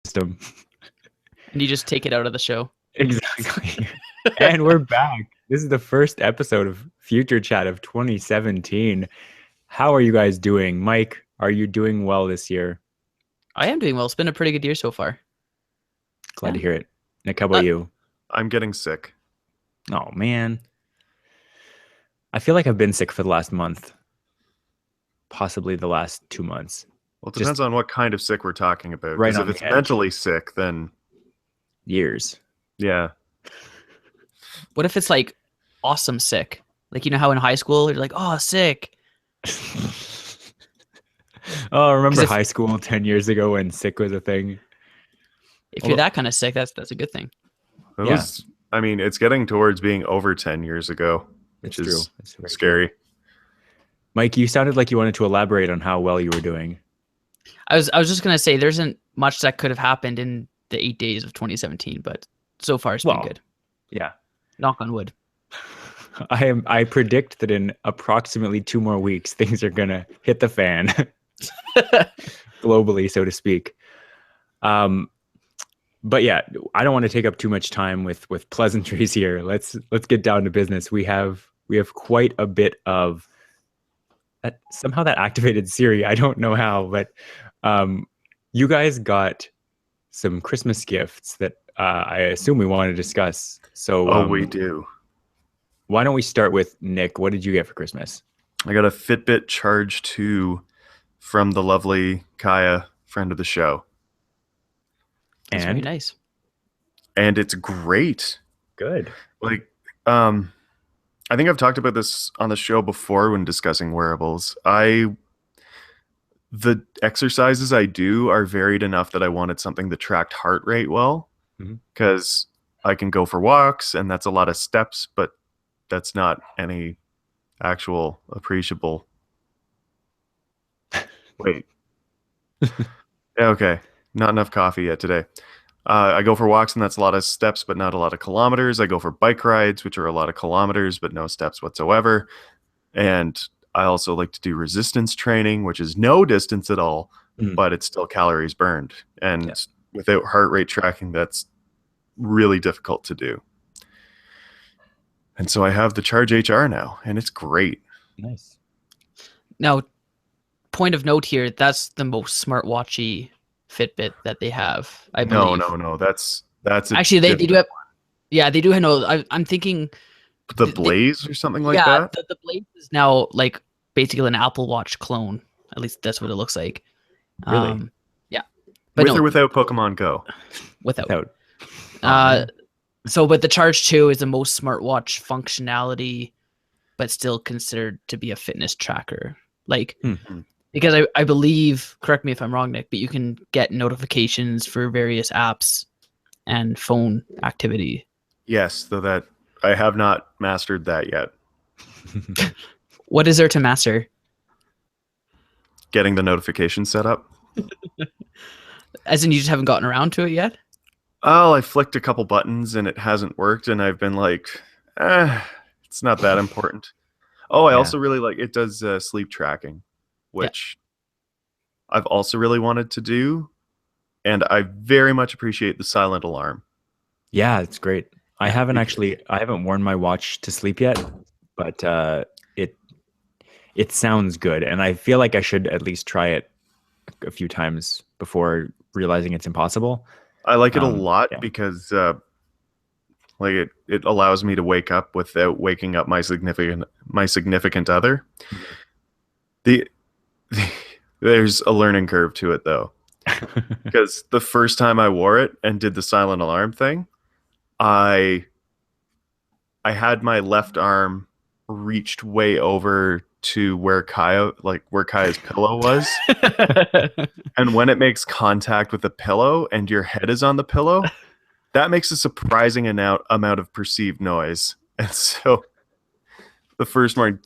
system. And you just take it out of the show. Exactly. And we're back. This is the first episode of Future Chat of 2017. How are you guys doing? Mike, are you doing well this year? I am doing well. It's been a pretty good year so far. Glad to hear it. Nick, how about you? I'm getting sick. Oh, man. I feel like I've been sick for the last month. Possibly the last 2 months. Well, it depends on what kind of sick we're talking about. Right Because on if the it's edge. mentally sick, then Years. yeah. What if it's like awesome sick? Like, you know how in high school you're like, oh, sick. Oh, remember 'Cause if- high school 10 years ago when sick was a thing? If you're that kind of sick, that's a good thing. It Yeah. was, I mean, it's getting towards being over 10 years ago, which It's is true. It's very scary. true. Mike, you sounded like you wanted to elaborate on how well you were doing. I was just gonna say there isn't much that could have happened in the 8 days of 2017, but so far it's been good. Yeah. Knock on wood. I predict that in approximately 2 more weeks, things are gonna hit the fan, globally, so to speak. But yeah, I don't want to take up too much time with pleasantries here. Let's get down to business. We have quite a bit of that. Somehow that activated Siri. I don't know how, but you guys got some Christmas gifts that I assume we want to discuss. So We do. Why don't we start with Nick? What did you get for Christmas? I got a Fitbit Charge 2 from the lovely Kaya, friend of the show. That's very And nice. And it's great. good. Like, I think I've talked about this on the show before when discussing wearables. The exercises I do are varied enough that I wanted something that tracked heart rate well, because I can go for walks and that's a lot of steps, but that's not any actual appreciable. Wait. Yeah, okay. Not enough coffee yet today. I go for walks and that's a lot of steps, but not a lot of kilometers. I go for bike rides, which are a lot of kilometers, but no steps whatsoever. And I also like to do resistance training, which is no distance at all, but it's still calories burned. And without heart rate tracking, that's really difficult to do. And so I have the Charge HR now, and it's great. Nice. Now, point of note here, that's the most smartwatchy Fitbit that they have, I believe. No. That's actually they do have. Yeah, they do have. No, I'm thinking the Blaze or something like that. The Blaze is now like basically an Apple Watch clone. At least that's what it looks like. Really? Yeah. But with or without Pokemon Go? Without. But the Charge 2 is the most smartwatch functionality, but still considered to be a fitness tracker. Like, because I believe, correct me if I'm wrong, Nick, but you can get notifications for various apps and phone activity. Yes, though that I have not mastered that yet. What is there to master? Getting the notification set up. As in, you just haven't gotten around to it yet? Oh, I flicked a couple buttons and it hasn't worked, and I've been like, it's not that important. I also really like it does sleep tracking, which I've also really wanted to do, and I very much appreciate the silent alarm. Yeah, it's great. I haven't worn my watch to sleep yet, but it sounds good, and I feel like I should at least try it a few times before realizing it's impossible. I like it a lot because like it allows me to wake up without waking up my significant other. There's a learning curve to it though, because the first time I wore it and did the silent alarm thing, I had my left arm reached way over to where Kaya's pillow was. And when it makes contact with the pillow and your head is on the pillow, that makes a surprising amount of perceived noise. And so the first morning,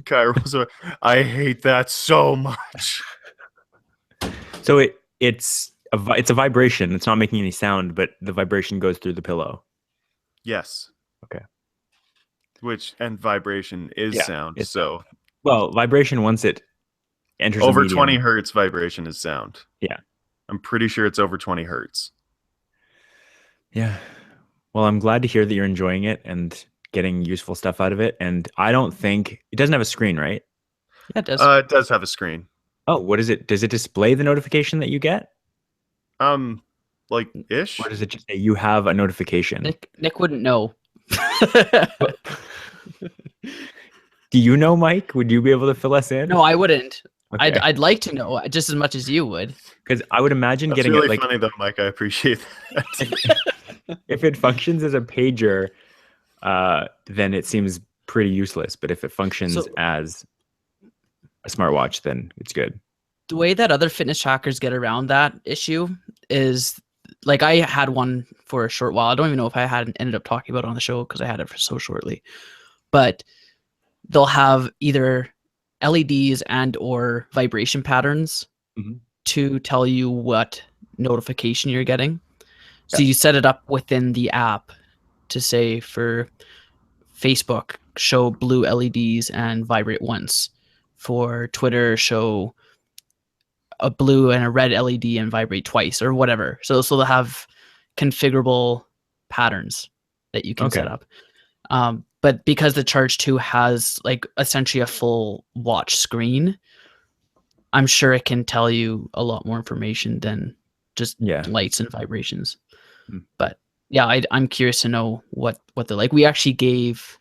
Kaya was like, I hate that so much. So it's a vibration. It's not making any sound, but the vibration goes through the pillow. Yes. Okay. And vibration is sound. So well, vibration once it enters a Over medium. 20 hertz vibration is sound. Yeah. I'm pretty sure it's over 20 hertz. Yeah. Well, I'm glad to hear that you're enjoying it and getting useful stuff out of it. And I don't think it doesn't have a screen, right? Yeah, it does. It does have a screen. Oh, what is it? Does it display the notification that you get? Like ish. Or does it just say you have a notification? Nick wouldn't know. Do you know, Mike? Would you be able to fill us in? No, I wouldn't. Okay. I'd like to know just as much as you would. Because I would imagine That's getting really it like funny though, Mike. I appreciate that. if it functions as a pager, then it seems pretty useless. But if it functions as a smartwatch, then it's good. The way that other fitness trackers get around that issue is, like, I had one for a short while. I don't even know if I had ended up talking about it on the show because I had it for so shortly. But they'll have either LEDs and or vibration patterns to tell you what notification you're getting. So you set it up within the app to say for Facebook, show blue LEDs and vibrate once. For Twitter, show a blue and a red LED and vibrate twice or whatever. So they'll have configurable patterns that you can set up. But because the Charge 2 has like essentially a full watch screen, I'm sure it can tell you a lot more information than just lights and vibrations. But yeah, I'm curious to know what they're like. We actually gave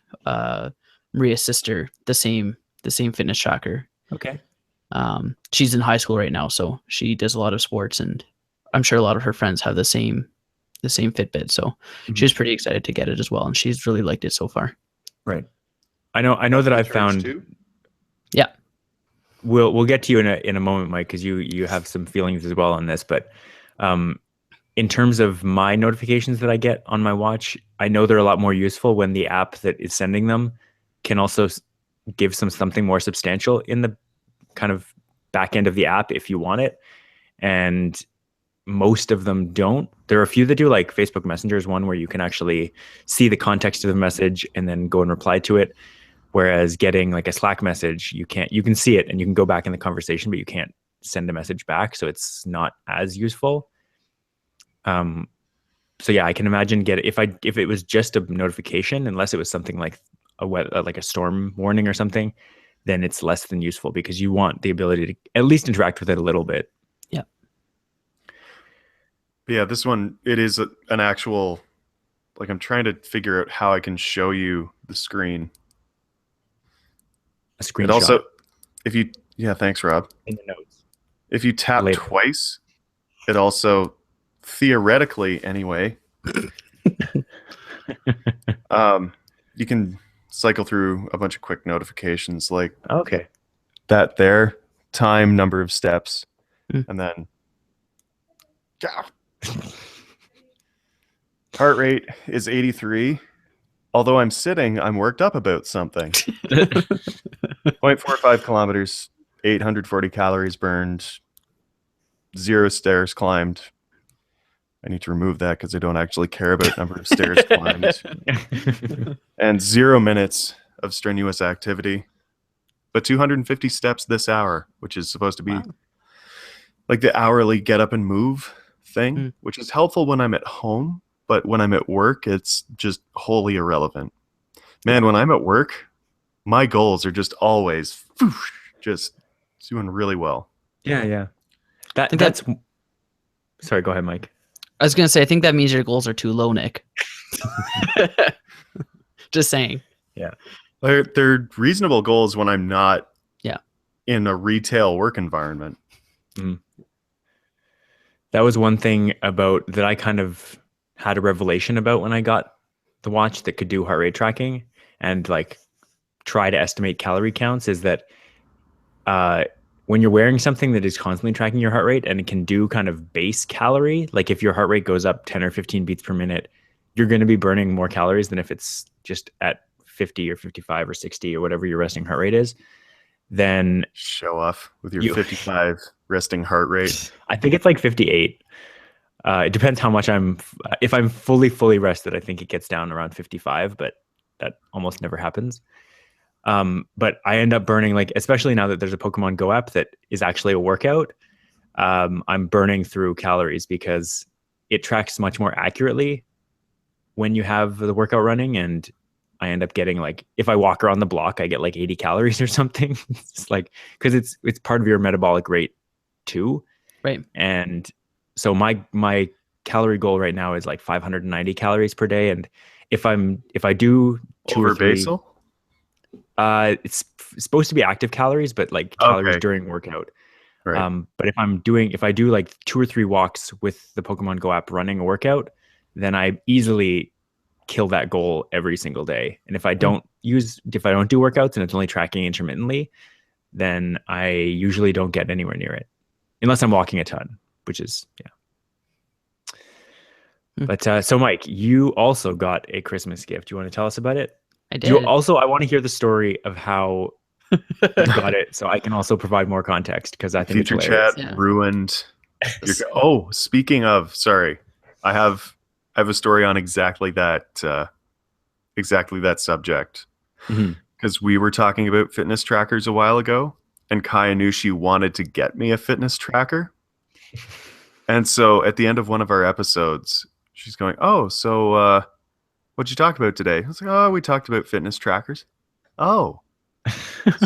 Maria's sister the same fitness tracker. Okay. She's in high school right now, so she does a lot of sports, and I'm sure a lot of her friends have the same Fitbit. So she was pretty excited to get it as well, and she's really liked it so far. Right. I know that I've found. Yeah. We'll get to you in a moment, Mike, because you have some feelings as well on this. But in terms of my notifications that I get on my watch, I know they're a lot more useful when the app that is sending them can also give something more substantial in the kind of back end of the app if you want it. And most of them don't. There are a few that do, like Facebook Messenger is one where you can actually see the context of the message and then go and reply to it. Whereas getting like a Slack message, you can see it and you can go back in the conversation, but you can't send a message back. So it's not as useful. So yeah, I can imagine if it was just a notification, unless it was something like a storm warning or something, then it's less than useful because you want the ability to at least interact with it a little bit. Yeah. Yeah, this one, it is an actual, like, I'm trying to figure out how I can show you the screen. A screenshot. It also, thanks, Rob. In the notes. If you tap later. Twice, it also, theoretically anyway, you can cycle through a bunch of quick notifications like that there, time, number of steps, and then heart rate is 83. Although I'm sitting, I'm worked up about something. 0.45 kilometers, 840 calories burned, 0 stairs climbed. I need to remove that because I don't actually care about number of stairs climbed. And 0 minutes of strenuous activity. But 250 steps this hour, which is supposed to be like the hourly get up and move thing, which is helpful when I'm at home. But when I'm at work, it's just wholly irrelevant. Man, when I'm at work, my goals are just always just doing really well. Yeah. That's. Sorry, go ahead, Mike. I was going to say, I think that means your goals are too low, Nick. Just saying. Yeah. They're reasonable goals when I'm not in a retail work environment. That was one thing that I kind of had a revelation about when I got the watch that could do heart rate tracking and like try to estimate calorie counts, is that when you're wearing something that is constantly tracking your heart rate and it can do kind of base calorie, like if your heart rate goes up 10 or 15 beats per minute, you're going to be burning more calories than if it's just at 50 or 55 or 60 or whatever your resting heart rate is. Then show off with your 55 resting heart rate. I think it's like 58. It depends how much if I'm fully rested, I think it gets down around 55, but that almost never happens. But I end up burning, like, especially now that there's a Pokemon Go app that is actually a workout. I'm burning through calories because it tracks much more accurately when you have the workout running, and I end up getting, like, if I walk around the block, I get like 80 calories or something. It's just like, because it's part of your metabolic rate too. Right. And so my calorie goal right now is like 590 calories per day. And if I do two Over or three, basal? it's supposed to be active calories, but like calories Okay. during workout. Right. But if I do like 2 or 3 walks with the Pokemon Go app running a workout, then I easily kill that goal every single day. And if I don't do workouts and it's only tracking intermittently, then I usually don't get anywhere near it, unless I'm walking a ton, which is, yeah. But so Mike, you also got a Christmas gift. Do you want to tell us about it? I did. I want to hear the story of how you got it, so I can also provide more context, because I think Future it's hilarious. chat ruined. Speaking of, sorry, I have a story on exactly that subject, because we were talking about fitness trackers a while ago, and Kaya knew she wanted to get me a fitness tracker, and so at the end of one of our episodes, she's going, "Oh, so what'd you talk about today?" I was like, "Oh, we talked about fitness trackers." Oh.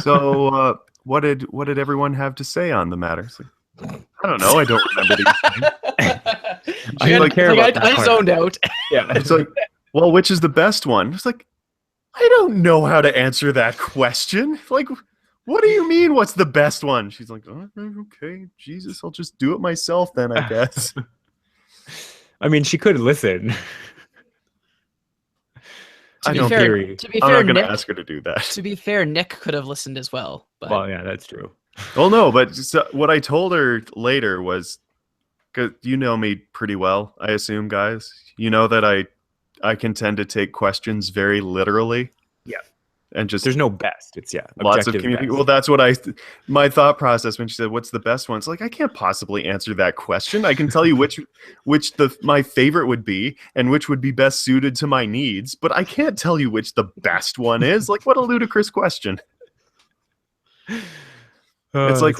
So, what did everyone have to say on the matter? Like, I don't know. I don't remember these things. I zoned out. Yeah, it's like, well, which is the best one? It's like, I don't know how to answer that question. Like, what do you mean? What's the best one? She's like, oh, okay, Jesus, I'll just do it myself then, I guess. I mean, she could listen. To be fair, I'm not going to ask her to do that. To be fair, Nick could have listened as well. But... Well, yeah, that's true. Well, no, but what I told her later was, because you know me pretty well, I assume, guys. You know that I can tend to take questions very literally. Yeah. And just there's no best. It's lots of communication. Well, that's what my thought process when she said, "What's the best one?" It's like, I can't possibly answer that question. I can tell you which my favorite would be and which would be best suited to my needs, but I can't tell you which the best one is. Like, what a ludicrous question. It's like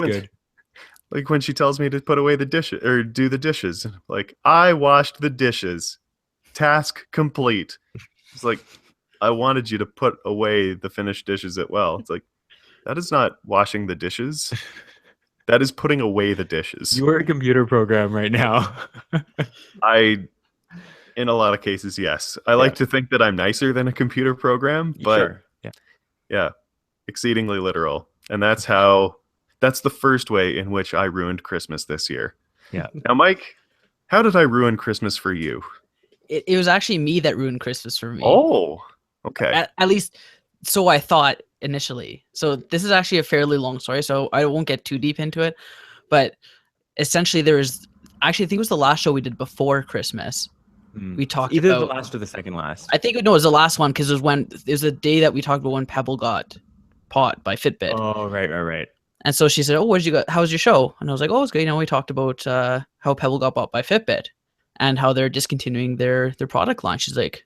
when she tells me to put away the dishes or do the dishes. Like, I washed the dishes. Task complete. It's like, I wanted you to put away the finished dishes as well. It's like, that is not washing the dishes. That is putting away the dishes. You are a computer program right now. In a lot of cases, yes. I like to think that I'm nicer than a computer program, but sure. Yeah, exceedingly literal. And that's the first way in which I ruined Christmas this year. Yeah. Now, Mike, how did I ruin Christmas for you? It was actually me that ruined Christmas for me. Oh, okay. At least, so I thought initially. So this is actually a fairly long story, so I won't get too deep into it. But essentially, I think it was the last show we did before Christmas. We talked either about the last or the second last. I think it was the last one, because it was the day that we talked about when Pebble got bought by Fitbit. Oh, right. And so she said, "Oh, how was your show?" And I was like, "Oh, it's good." You know, we talked about how Pebble got bought by Fitbit and how they're discontinuing their product line. She's like,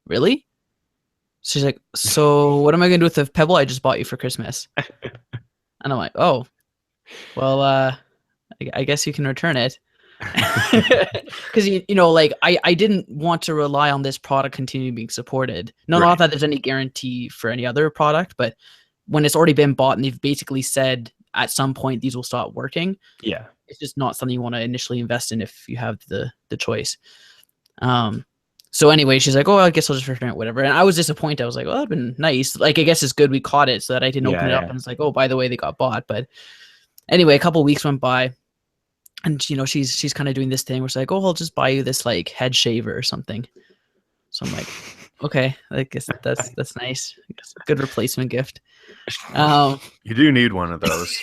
"Really?" She's like, "So what am I gonna do with the Pebble I just bought you for Christmas?" And I'm like, "Oh, well, I guess you can return it." Because like I didn't want to rely on this product continuing being supported. Not that there's any guarantee for any other product, but when it's already been bought and they've basically said at some point these will stop working, it's just not something you want to initially invest in if you have the choice. So anyway, she's like, "Oh, I guess I'll just return it, whatever." And I was disappointed. I was like, "Oh, that'd been nice. Like, I guess it's good we caught it so that I didn't open it up and it's like, oh, by the way, they got bought." But anyway, a couple of weeks went by. And she's kind of doing this thing where it's like, "Oh, I'll just buy you this like head shaver or something." So I'm like, "Okay, I guess that's nice. I guess a good replacement gift." You do need one of those.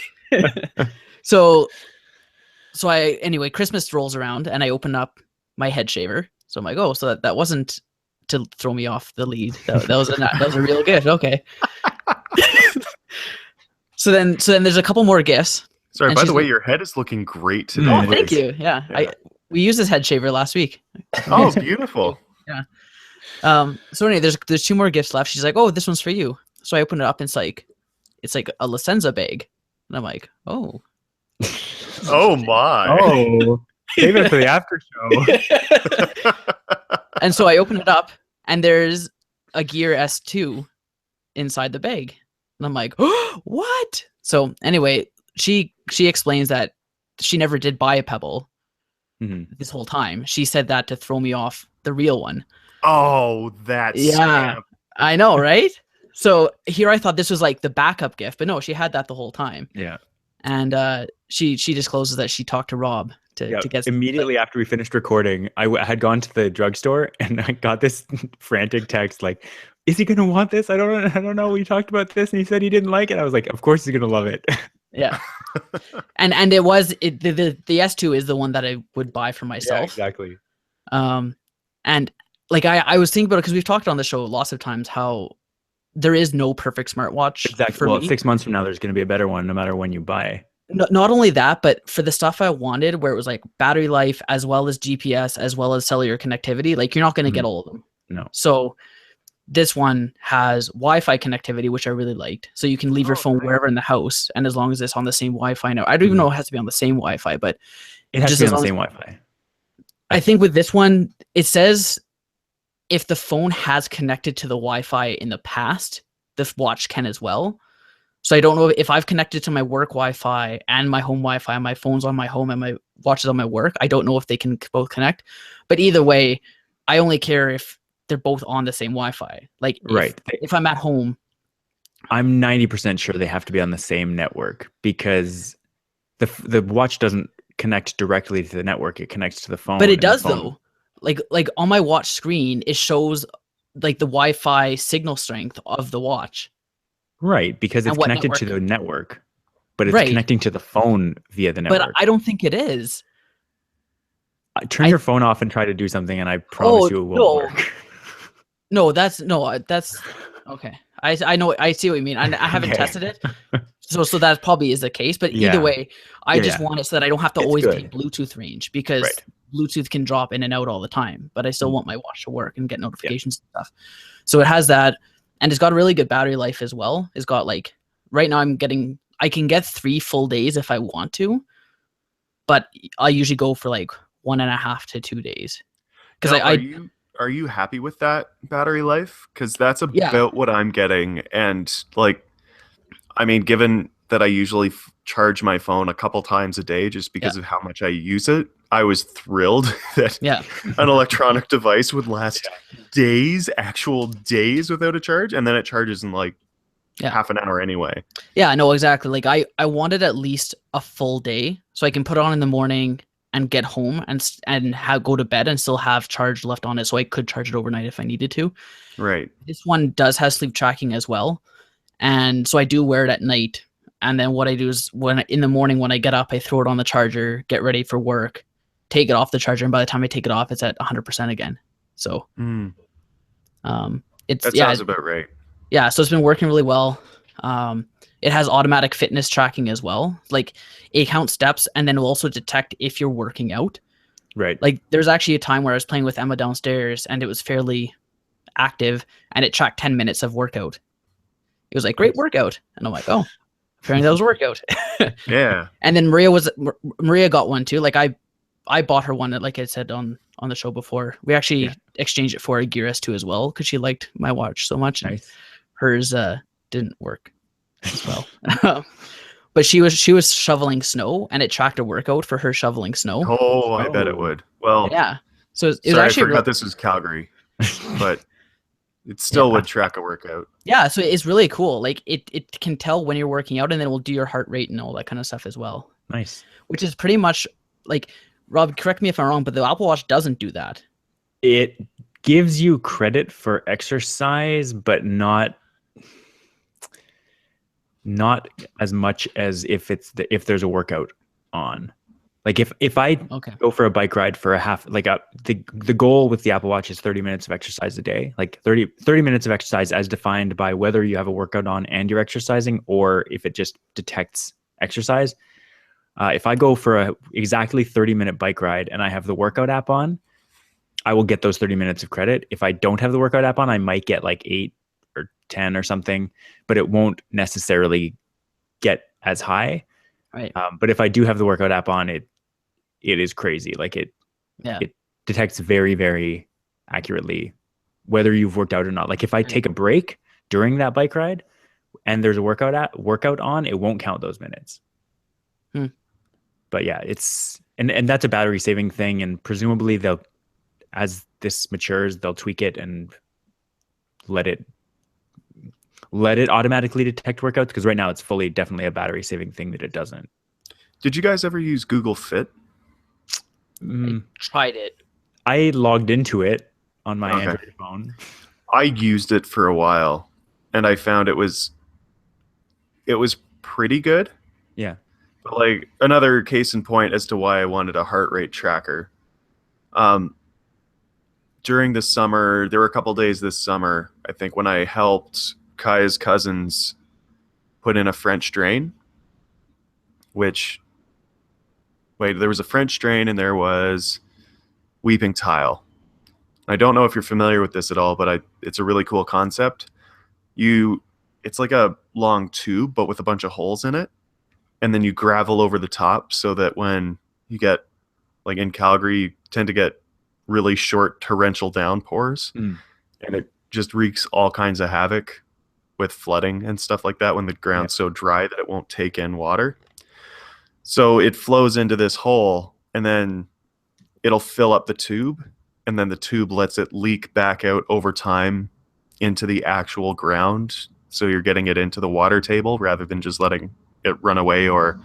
So anyway, Christmas rolls around and I open up my head shaver. So I'm like, "Oh, so that wasn't to throw me off the lead. That was a real gift. Okay." So then there's a couple more gifts. Sorry, by the way, your head is looking great today. Oh, thank you. Yeah. We used this head shaver last week. Oh, beautiful. Yeah. So anyway, there's 2 more gifts left. She's like, "Oh, this one's for you." So I open it up and it's like a Licenza bag. And I'm like, oh. Oh my. Oh, save it for the after show. And so I open it up and there's a Gear S2 inside the bag. And I'm like, oh, what? So anyway, she explains that she never did buy a Pebble this whole time. She said that to throw me off the real one. Oh, that's yeah. I know, right? So here I thought this was like the backup gift, but no, she had that the whole time. Yeah. And she discloses that she talked to Rob to get immediately after we finished recording. I had gone to the drugstore and I got this frantic text like, "Is he gonna want this? I don't know. We talked about this and he said he didn't like it." I was like, "Of course he's gonna love it." Yeah. and it was the S2 is the one that I would buy for myself. Yeah, exactly. And like I was thinking about it because we've talked on the show lots of times how there is no perfect smartwatch. Exactly. Well, 6 months from now, there's going to be a better one, no matter when you buy. Not only that, but for the stuff I wanted, where it was like battery life as well as GPS as well as cellular connectivity, like you're not going to get all of them. No. So this one has Wi-Fi connectivity, which I really liked. So you can leave your phone wherever in the house, and as long as it's on the same Wi-Fi. Now I don't even know it has to be on the same Wi-Fi, but it has to be on the same Wi-Fi. I think with this one, it says if the phone has connected to the Wi-Fi in the past, the watch can as well. So I don't know if I've connected to my work Wi-Fi and my home Wi-Fi, my phone's on my home and my watch is on my work. I don't know if they can both connect, but either way, I only care if they're both on the same Wi-Fi. Like if I'm at home, I'm 90% sure they have to be on the same network because the watch doesn't connect directly to the network. It connects to the phone. But it does though. Like on my watch screen, it shows like the Wi-Fi signal strength of the watch. Right, because it's connected to the network, but it's connecting to the phone via the network. But I don't think it is. Turn your phone off and try to do something, and I promise you it won't work. No, that's okay. I know. I see what you mean. I haven't tested it, so that probably is the case. But either way, I just want it so that I don't have to always be Bluetooth range because Bluetooth can drop in and out all the time. But I still want my watch to work and get notifications and stuff. So it has that. And it's got a really good battery life as well. It's got like, right now I can get 3 full days if I want to, but I usually go for like 1.5 to 2 days. Because are you happy with that battery life? Because that's about what I'm getting. And like, I mean, given that I usually charge my phone a couple times a day just because of how much I use it, I was thrilled that an electronic device would last actual days without a charge, and then it charges in like half an hour anyway. Yeah, no, exactly. Like I wanted at least a full day so I can put it on in the morning and get home and go to bed and still have charge left on it, so I could charge it overnight if I needed to. Right. This one does have sleep tracking as well, and so I do wear it at night. And then what I do is in the morning when I get up, I throw it on the charger, get ready for work, take it off the charger, and by the time I take it off, it's at 100% again. So, that sounds about right. Yeah, so it's been working really well. It has automatic fitness tracking as well. Like it counts steps, and then it will also detect if you're working out. Right. Like there's actually a time where I was playing with Emma downstairs, and it was fairly active, and it tracked 10 minutes of workout. It was like, great workout, and I'm like, oh. Apparently that was a workout. Yeah. And then Maria got one too. Like I bought her one, like I said on the show before. We actually exchanged it for a Gear S2 as well because she liked my watch so much. Nice. Hers didn't work as well. But she was shoveling snow, and it tracked a workout for her shoveling snow. Oh, I bet it would. Well, yeah. So it was sorry, actually I forgot this was Calgary, but it still would track a workout. Yeah, so it's really cool. Like it can tell when you're working out, and then it will do your heart rate and all that kind of stuff as well. Nice. Which is pretty much like, Rob, correct me if I'm wrong, but the Apple Watch doesn't do that. It gives you credit for exercise, but not as much as if there's a workout on. Like if I go for a bike ride for the goal with the Apple Watch is 30 minutes of exercise a day, like 30 minutes of exercise as defined by whether you have a workout on and you're exercising, or if it just detects exercise. If I go for a exactly 30-minute bike ride and I have the workout app on, I will get those 30 minutes of credit. If I don't have the workout app on, I might get like 8 or 10 or something, but it won't necessarily get as high. Right. But if I do have the workout app on, it is crazy. Like it detects very, very accurately whether you've worked out or not. Like if I take a break during that bike ride and there's a workout on, it won't count those minutes. But yeah, it's and that's a battery saving thing, and presumably they'll, as this matures, they'll tweak it and let it automatically detect workouts, because right now it's definitely a battery saving thing that it doesn't. Did you guys ever use Google Fit? I tried it. I logged into it on my Android phone. I used it for a while, and I found it was pretty good. Yeah. But like, another case in point as to why I wanted a heart rate tracker. During the summer, there were a couple days this summer, I think, when I helped Kaya's cousins put in a French drain, there was a French drain and there was weeping tile. I don't know if you're familiar with this at all, but it's a really cool concept. It's like a long tube, but with a bunch of holes in it. And then you gravel over the top so that when you get, like in Calgary, you tend to get really short torrential downpours. And it just wreaks all kinds of havoc with flooding and stuff like that when the ground's so dry that it won't take in water. So it flows into this hole, and then it'll fill up the tube, and then the tube lets it leak back out over time into the actual ground. So you're getting it into the water table rather than just letting it run away or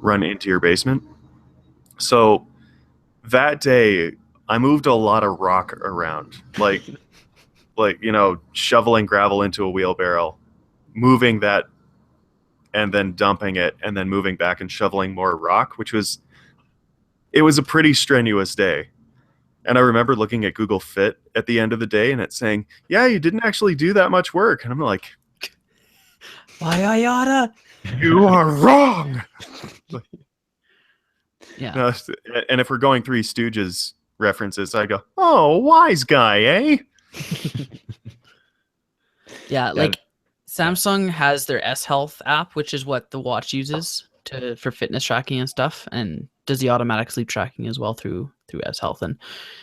run into your basement. So that day I moved a lot of rock around, like shoveling gravel into a wheelbarrow, moving that and then dumping it, and then moving back and shoveling more rock, it was a pretty strenuous day. And I remember looking at Google Fit at the end of the day and it saying, yeah, you didn't actually do that much work. And I'm like, why I oughta? You are wrong. Yeah. No, and if we're going Three Stooges references, I go, oh, wise guy, eh? Yeah, like Samsung has their S Health app, which is what the watch uses for fitness tracking and stuff, and does the automatic sleep tracking as well through S Health. And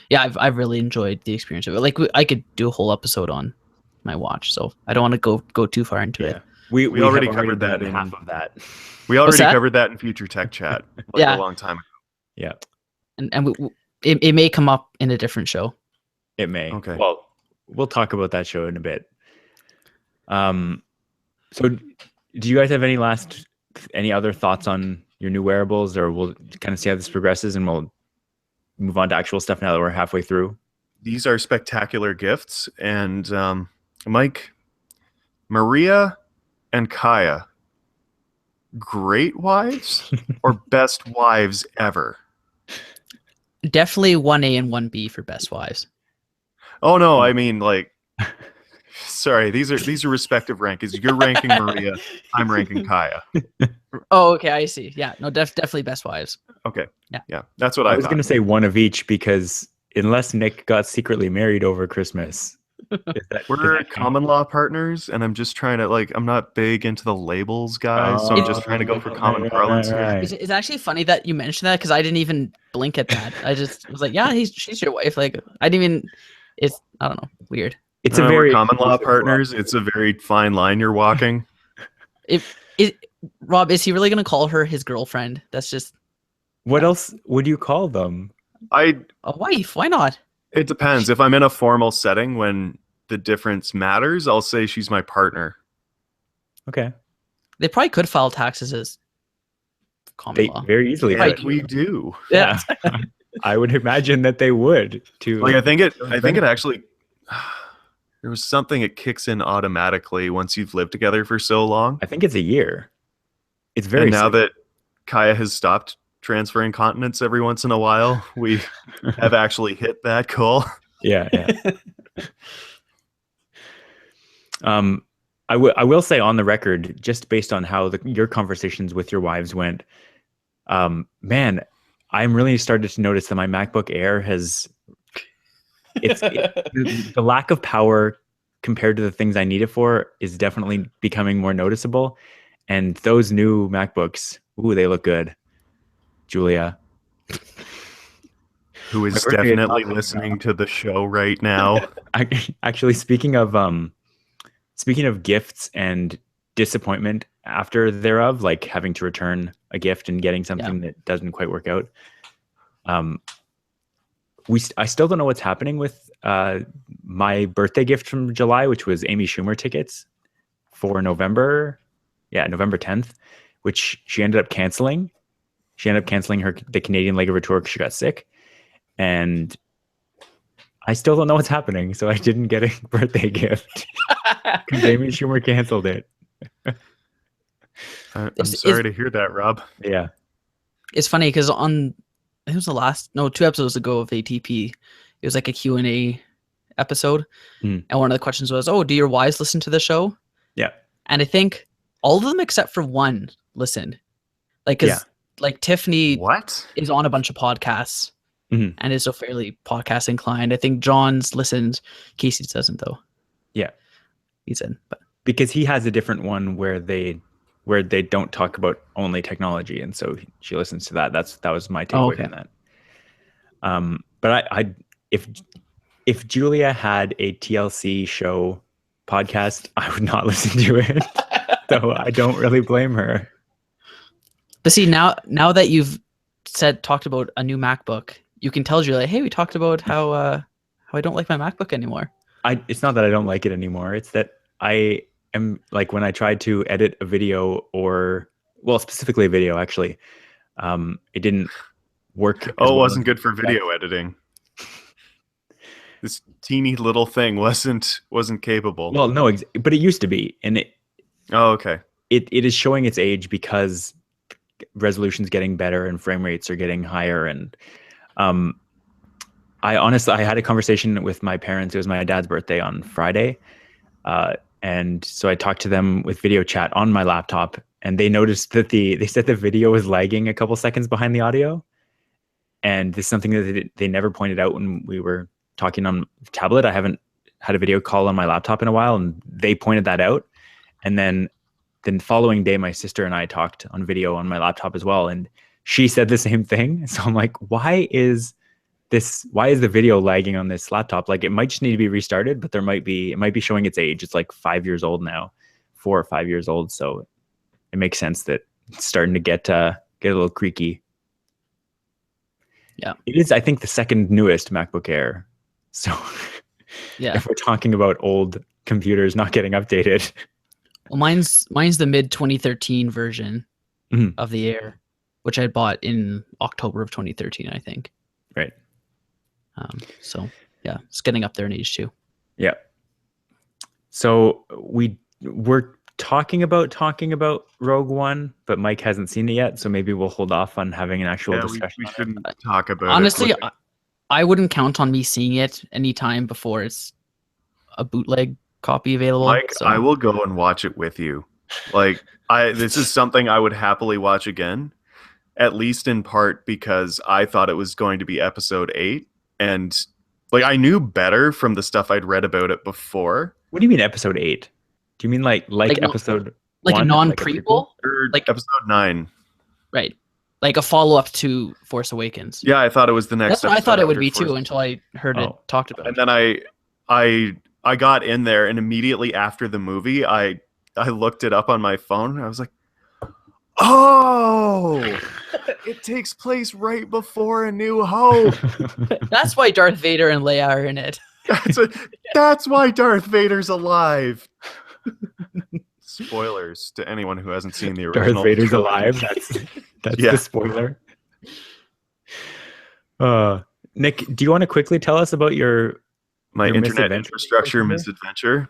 yeah, I've really enjoyed the experience of it. Like I could do a whole episode on my watch, so I don't want to go too far into it. We already covered that in half of that. We already covered that in Future Tech Chat a long time ago. Yeah. And it may come up in a different show. It may. Okay. Well, we'll talk about that show in a bit. So do you guys have any other thoughts on your new wearables, or we'll kind of see how this progresses and we'll move on to actual stuff now that we're halfway through? These are spectacular gifts. And Mike, Maria and Kaya, great wives or best wives ever? Definitely 1A and 1B for best wives. Oh no, I mean, like, sorry, these are respective rankings. You're ranking Maria, I'm ranking Kaya. Oh, okay, I see. Yeah, no, definitely best wives. Okay. Yeah. That's what I was thought. going to say one of each, because unless Nick got secretly married over Christmas, we're common law partners, and I'm just trying to, like, I'm not big into the labels, guys, so I'm just trying to go for common parlance here. It's actually funny that you mentioned that, because I didn't even blink at that. I just was like, yeah, she's your wife. Like, I didn't even. I don't know, weird. It's a very common law partners. It's a very fine line you're walking. Rob, is he really going to call her his girlfriend? That's just. What else would you call them? A wife. Why not? It depends. If I'm in a formal setting when the difference matters, I'll say she's my partner. Okay. They probably could file taxes as common law. Very easily. Right. We do. Yeah. I would imagine that they would too. Like, I think it actually, there was something, it kicks in automatically once you've lived together for so long. I think it's a year. It's very. And now that Kaya has stopped transferring continents every once in a while, we have actually hit that goal. Yeah. I will say on the record, just based on how your conversations with your wives went, man, I'm really started to notice that my MacBook Air has the lack of power compared to the things I need it for is definitely becoming more noticeable. And those new MacBooks, ooh, they look good. Julia, Who is My birthday is definitely not listening to the show right now. actually, speaking of gifts and disappointment after thereof, like having to return a gift and getting something that doesn't quite work out. I still don't know what's happening with my birthday gift from July, which was Amy Schumer tickets for November. Yeah, November 10th, which she ended up canceling. She ended up canceling the Canadian leg of her tour because she got sick. And I still don't know what's happening, so I didn't get a birthday gift because Amy Schumer canceled it. I'm sorry to hear that, Rob. Yeah. It's funny because on, I think it was 2 episodes ago of ATP, it was like a Q&A episode. And one of the questions was, oh, do your wives listen to the show? Yeah. And I think all of them except for one listened. Like, because like Tiffany is on a bunch of podcasts and is so fairly podcast inclined. I think John's listened. Casey's doesn't, though. Yeah. He's in. But because he has a different one where they don't talk about only technology, and so she listens to that. That was my takeaway from that. But if Julia had a TLC show podcast, I would not listen to it. So I don't really blame her. But see, now that you've talked about a new MacBook, you can tell Julia, hey, we talked about how I don't like my MacBook anymore. It's not that I don't like it anymore. It's that I am like, when I tried to edit a video specifically a video, actually, it didn't work. It wasn't good for video editing. This teeny little thing wasn't capable. Well, no, but it used to be, and it. Oh, okay. It is showing its age because resolution's getting better and frame rates are getting higher. And I had a conversation with my parents. It was my dad's birthday on Friday. And so I talked to them with video chat on my laptop, and they noticed that they said the video was lagging a couple seconds behind the audio. And this is something that they never pointed out when we were talking on tablet. I haven't had a video call on my laptop in a while, and they pointed that out. And then the following day, my sister and I talked on video on my laptop as well, and she said the same thing. So I'm like, why is the video lagging on this laptop? Like, it might just need to be restarted, but it might be showing its age. It's like 5 years old now, 4 or 5 years old. So it makes sense that it's starting to get a little creaky. Yeah. It is, I think, the second newest MacBook Air. So yeah, if we're talking about old computers not getting updated. Well, mine's the mid 2013 version of the Air, which I bought in October of 2013, I think. Right. So yeah, it's getting up there in age too. Yeah. So we're talking about Rogue One, but Mike hasn't seen it yet, so maybe we'll hold off on having an actual discussion. We shouldn't talk about Honestly, it. Honestly, I wouldn't count on me seeing it anytime before it's a bootleg copy available. Mike, I will go and watch it with you. Like, this is something I would happily watch again, at least in part because I thought it was going to be episode 8, and like I knew better from the stuff I'd read about it before. What do you mean episode 8? Do you mean like episode like 1, a non-prequel? Or like episode 9. Right. Like a follow-up to Force Awakens. Yeah, I thought it was the next. That's what I thought it would be too, until I heard it talked about. And then I got in there, and immediately after the movie, I looked it up on my phone, and I was like, oh, it takes place right before A New Hope. That's why Darth Vader and Leia are in it. That's why Darth Vader's alive. Spoilers to anyone who hasn't seen the original. Darth Vader's alive. That's the spoiler. Nick, do you want to quickly tell us about my internet infrastructure misadventure?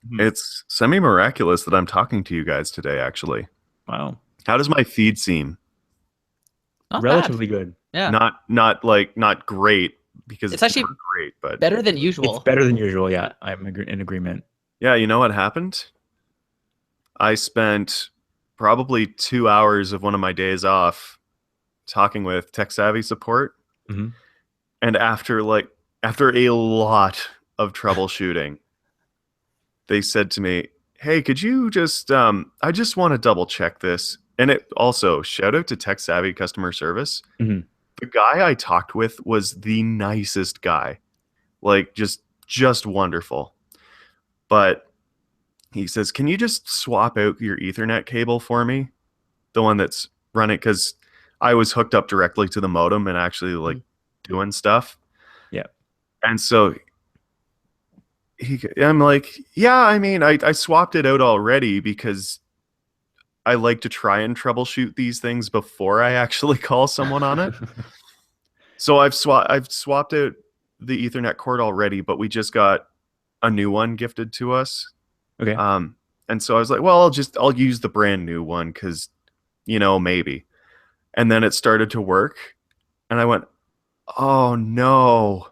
Mm-hmm. It's semi-miraculous that I'm talking to you guys today, actually. Wow. How does my feed seem? Not relatively bad. Good. Yeah. Not great, because it's actually great, but better than usual. It's better than usual. Yeah, I'm in agreement. Yeah, you know what happened? I spent probably 2 hours of one of my days off talking with tech savvy support. Mm-hmm. And after a lot of troubleshooting, they said to me, "Hey, could you just I just want to double check this." And it also, shout out to Tech Savvy customer service. Mhm. The guy I talked with was the nicest guy. Like just wonderful. But he says, "Can you just swap out your Ethernet cable for me? The one that's running, because I was hooked up directly to the modem and actually like doing stuff." Yeah. And so I'm like, "Yeah, I mean, I swapped it out already because I like to try and troubleshoot these things before I actually call someone on it." So I've swapped out the Ethernet cord already, but we just got a new one gifted to us. Okay. And so I was like, "Well, I'll use the brand new one because, maybe." And then it started to work, and I went, "Oh no,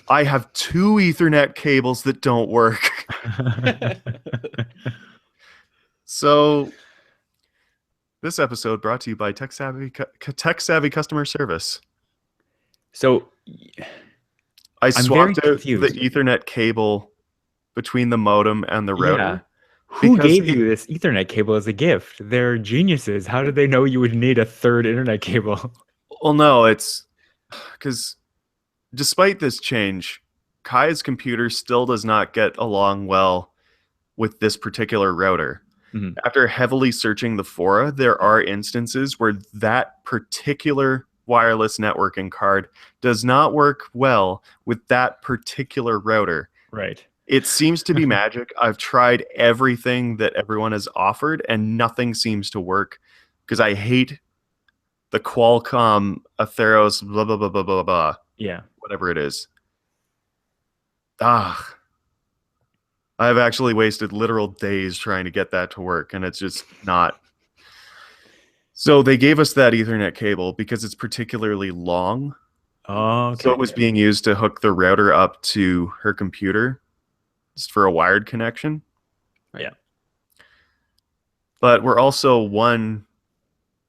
I have 2 Ethernet cables that don't work." So this episode brought to you by Tech Savvy customer service. So I I'm very swapped out the confused. Ethernet cable between the modem and the router. Yeah. Who because gave you this Ethernet cable as a gift? They're geniuses. How did they know you would need a third internet cable? Well, no, it's because despite this change, Kai's computer still does not get along well with this particular router. Mhm. After heavily searching the fora, there are instances where that particular wireless networking card does not work well with that particular router. Right. It seems to be magic. I've tried everything that everyone has offered, and nothing seems to work because I hate the Qualcomm Atheros blah blah blah blah blah blah, Yeah. whatever it is. Ah, I've actually wasted literal days trying to get that to work, and it's just not. So they gave us that Ethernet cable because it's particularly long. Oh, okay. So it was being used to hook the router up to her computer just for a wired connection. Yeah. But we're also one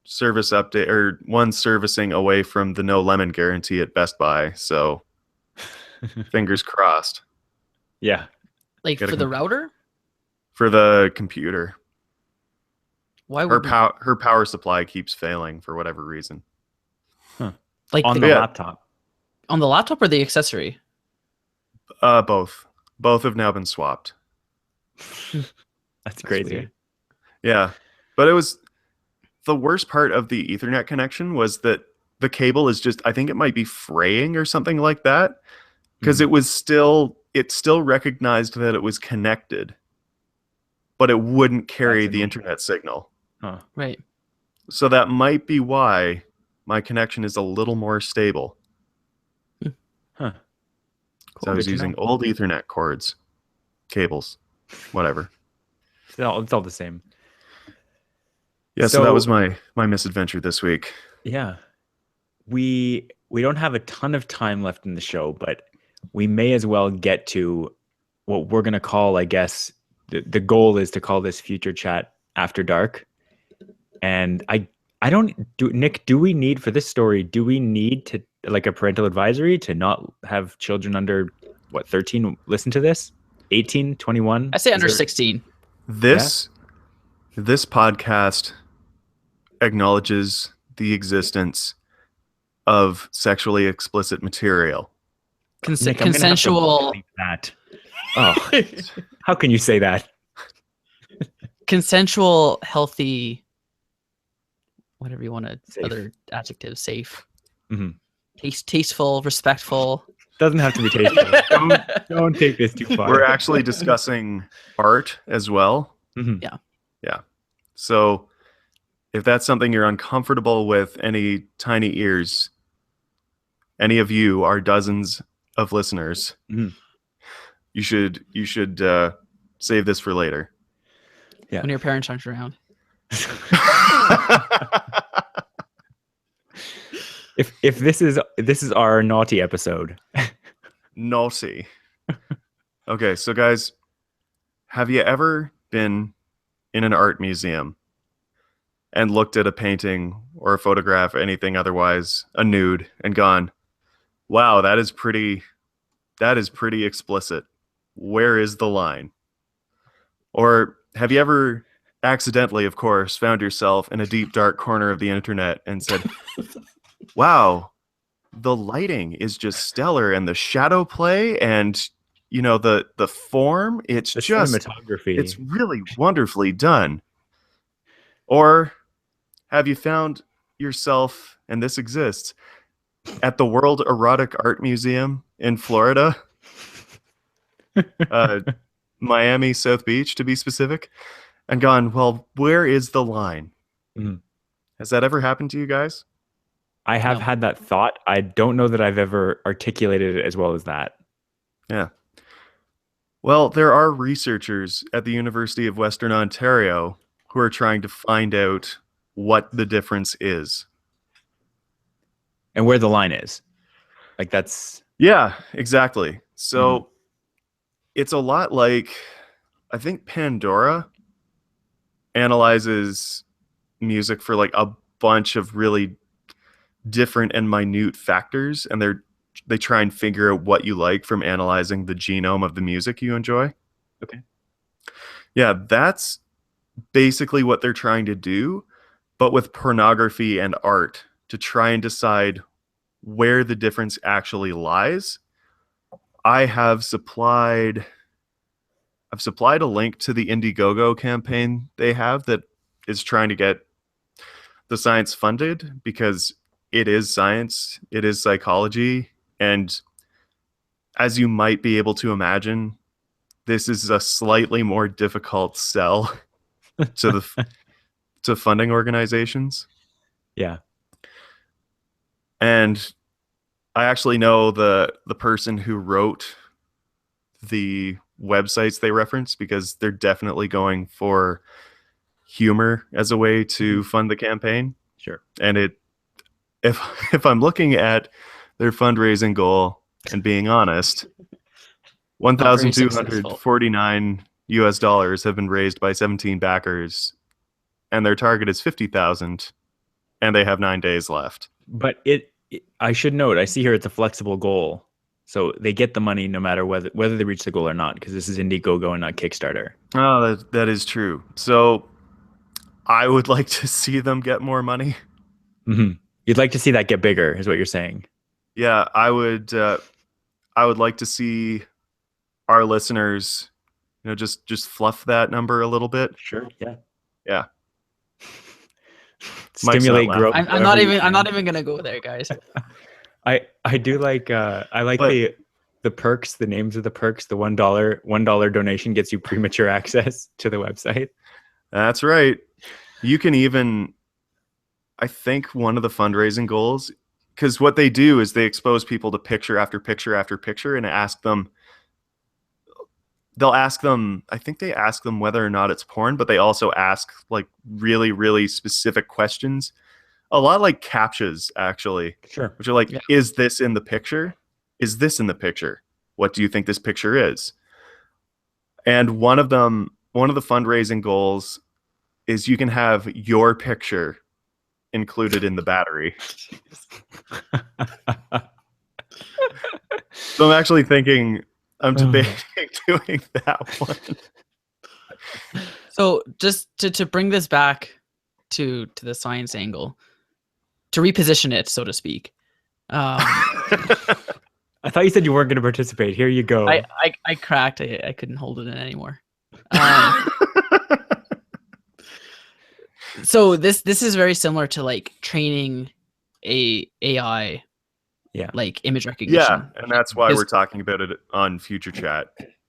service update or one servicing away from the no lemon guarantee at Best Buy. So fingers crossed. Yeah. Like Get a for the router? For the computer. Why Her would her power supply keeps failing for whatever reason. like On the, the Yeah. laptop. on the laptop or the accessory? Both. Both have now been swapped. That's crazy. weird. Yeah. But it was the worst part of the Ethernet connection was that the cable is just, I think it might be fraying or something like that. Because it still recognized that it was connected, but it wouldn't carry That's the annoying. internet signal. Huh. Right. So that might be why my connection is a little more stable. Huh. So I was using old Ethernet cords, cables, whatever. It's all the same. Yeah, so that was my misadventure this week. Yeah. We don't have a ton of time left in the show, but we may as well get to what we're going to call, I guess, the goal is to call this Future Chat After Dark. And Nick, do we need, for this story, do we need to, like, a parental advisory to not have children under, 13 listen to this? 18, 21? I say under 16. This podcast acknowledges the existence of sexually explicit material. Nick, I'm gonna have to Consensual bleep that. Oh, how can you say that? consensual, healthy, whatever you want to, Safe. other adjectives, safe, Mhm. tasteful, respectful. Doesn't have to be tasteful. don't take this too far. We're actually discussing art as well. Mhm. Yeah. So if that's something you're uncomfortable with, any tiny ears, any of you are dozens of listeners, Mhm. you should save this for later. Yeah. When your parents aren't around. If this is our naughty episode. Naughty. Okay, so guys, have you ever been in an art museum and looked at a painting or a photograph, anything otherwise, a nude, and gone, "Wow, that is pretty explicit. Where is the line?" Or have you ever accidentally, of course, found yourself in a deep, dark corner of the internet and said, wow, the lighting is just stellar and the shadow play and the form, it's The just cinematography. it's really wonderfully done. Or have you found yourself, and this exists, at the World Erotic Art Museum in Florida, Miami, South Beach to be specific, and gone, well, where is the line? Mhm. Has that ever happened to you guys? I have No. had that thought. I don't know that I've ever articulated it as well as that. Yeah. Well, there are researchers at the University of Western Ontario who are trying to find out what the difference is. And where the line is. Like that's Yeah, exactly. So it's a lot like, I think Pandora analyzes music for like a bunch of really different and minute factors, and they try and figure out what you like from analyzing the genome of the music you enjoy. okay. Yeah, that's basically what they're trying to do, but with pornography and art to try and decide where the difference actually lies. I have supplied I've supplied a link to the Indiegogo campaign they have that is trying to get the science funded, because it is science, it is psychology, and as you might be able to imagine, this is a slightly more difficult sell to to funding organizations. Yeah. And I actually know the person who wrote the websites they reference, because they're definitely going for humor as a way to fund the campaign. Sure. And if if I'm looking at their fundraising goal and being honest, Not very successful. $1,249 US dollars have been raised by 17 backers, and their target is 50,000, and they have 9 days left. But I should note, I see here it's a flexible goal. So they get the money no matter whether they reach the goal or not, because this is Indiegogo and not Kickstarter. Oh, that is true. So I would like to see them get more money. Mm-hmm. You'd like to see that get bigger, is what you're saying. Yeah, I would. I would like to see our listeners, just fluff that number a little bit. Sure. Yeah. Yeah. Mike's Stimulate not growth. laughing. I'm not even. I'm not even gonna go there, guys. I do like I like But- the perks, the names of the perks. The $1 donation gets you premature access to the website. That's right. You can even, I think one of the fundraising goals, because what they do is they expose people to picture after picture after picture and they'll ask them, I think they ask them whether or not it's porn, but they also ask like really, really specific questions. A lot like CAPTCHAs, actually, Sure. which are like, Yeah. is this in the picture? Is this in the picture? What do you think this picture is? And one of the fundraising goals is you can have your picture included in the battery. So I'm actually thinking, I'm debating doing that one. So just to bring this back to the science angle, to reposition it, so to speak. I thought you said you weren't going to participate. Here you go. I cracked. I couldn't hold it in anymore. So this is very similar to like training a AI, Yeah. like image recognition. Yeah, and that's why Because- we're talking about it on Future Chat.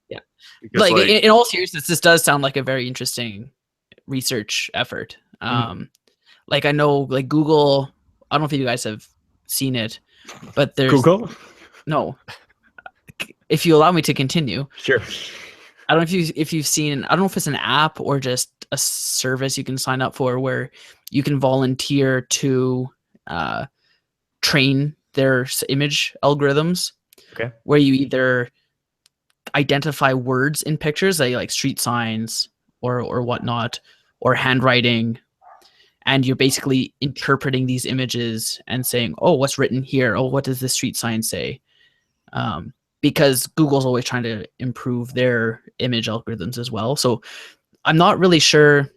Yeah. Because, Like in all seriousness, this does sound like a very interesting research effort. Like I know, like Google. I don't know if you guys have seen it, but there's Google? no. If you allow me to continue, Sure. I don't know if you've seen. I don't know if it's an app or just a service you can sign up for where you can volunteer to train their image algorithms. Okay. Where you either identify words in pictures, like street signs or whatnot, or handwriting, and you're basically interpreting these images and saying, "Oh, what's written here? Oh, what does this street sign say?" because Google's always trying to improve their image algorithms as well. So I'm not really sure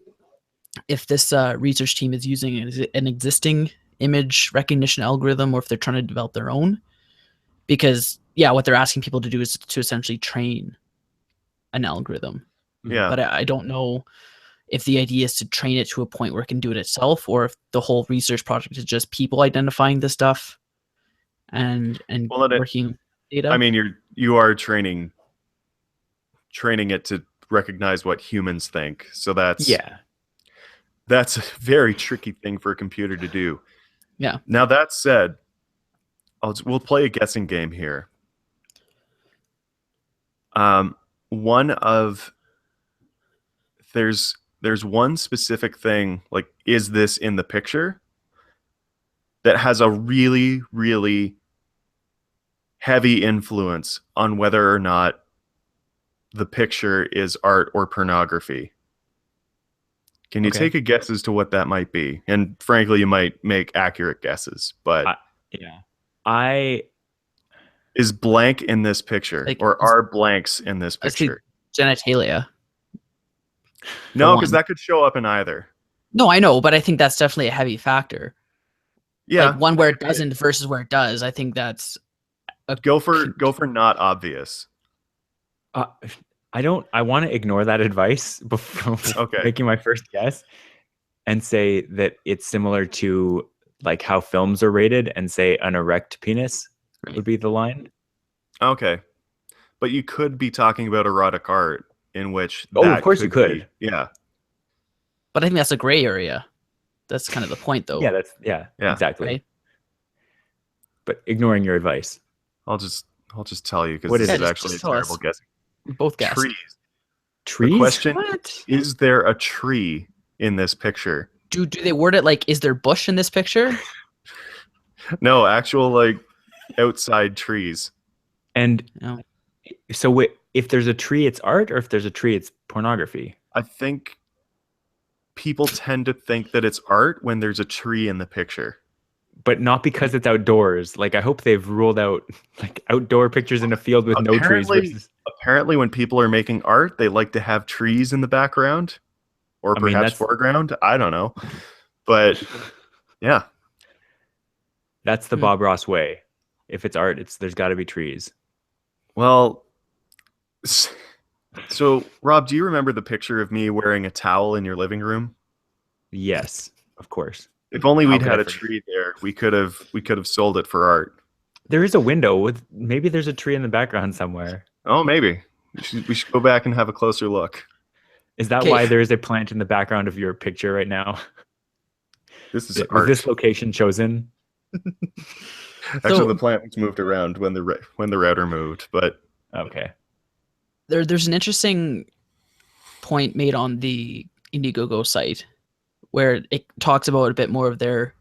if this research team is using an existing image recognition algorithm or if they're trying to develop their own. Because, yeah, what they're asking people to do is to essentially train an algorithm. Yeah. But I don't know if the idea is to train it to a point where it can do it itself, or if the whole research project is just people identifying this stuff and working data. I mean, you are training it to recognize what humans think. So that's a very tricky thing for a computer to do. Yeah. Now that said, we'll play a guessing game here. There's one specific thing, like, is this in the picture, that has a really, really heavy influence on whether or not the picture is art or pornography. Can you take a guess as to what that might be? And frankly, you might make accurate guesses, but is blank in this picture, Like, or are blanks in this picture? Genitalia. No, because that could show up in either. No, I know, but I think that's definitely a heavy factor. Yeah, like one where it doesn't versus where it does. I think that's go for not obvious. I want to ignore that advice before making my first guess and say that it's similar to like how films are rated and say an erect penis would be the line. Okay. But you could be talking about erotic art in which of course you could. Yeah. But I think that's a gray area. That's kind of the point though. Yeah, exactly. Right? But ignoring your advice. I'll just tell you because this is actually a terrible guessing. We both guessed. Trees? The question, is there a tree in this picture? Do they word it like, is there bush in this picture? No, actual like outside trees. And so if there's a tree, it's art, or if there's a tree, it's pornography? I think people tend to think that it's art when there's a tree in the picture. But not because it's outdoors. Like, I hope they've ruled out like outdoor pictures in a field with no trees. Apparently, when people are making art, they like to have trees in the background, or perhaps foreground. I don't know, but yeah, that's the Bob Ross way. If it's art, there's got to be trees. Well, so Rob, do you remember the picture of me wearing a towel in your living room? Yes, of course. If only we'd had a tree there, we could have sold it for art. There is a window maybe there's a tree in the background somewhere. Oh, maybe. We should go back and have a closer look. Is that why there is a plant in the background of your picture right now? This is art. Was this location chosen? Actually, the plant was moved around when the router moved, but okay. There's an interesting point made on the Indiegogo site where it talks about a bit more of their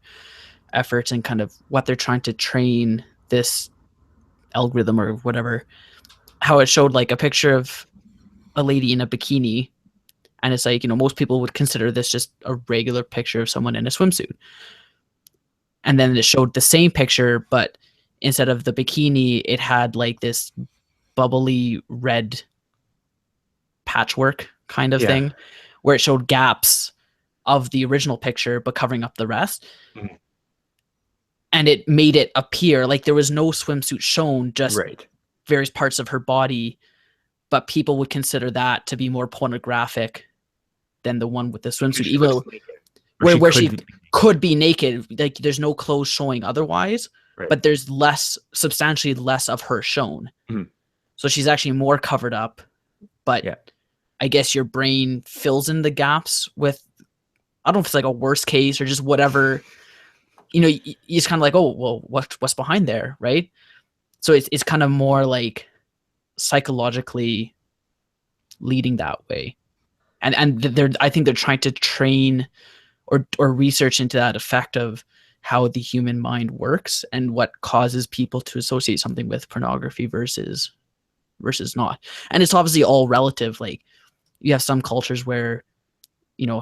efforts and kind of what they're trying to train this algorithm or whatever. How it showed like a picture of a lady in a bikini, and it's like, most people would consider this just a regular picture of someone in a swimsuit. And then it showed the same picture, but instead of the bikini, it had like this bubbly red patchwork kind of thing, where it showed gaps of the original picture, but covering up the rest. Mm-hmm. And it made it appear like there was no swimsuit shown, just various parts of her body, but people would consider that to be more pornographic than the one with the swimsuit, even though where she could be naked, like there's no clothes showing otherwise, but there's substantially less of her shown. Mm-hmm. So she's actually more covered up, but I guess your brain fills in the gaps with, I don't know if it's like a worst case or just whatever, you just kind of like, oh, well, what's behind there, right? So it's kind of more like psychologically leading that way. And I think they're trying to train or research into that effect of how the human mind works and what causes people to associate something with pornography versus not. And it's obviously all relative. Like, you have some cultures where,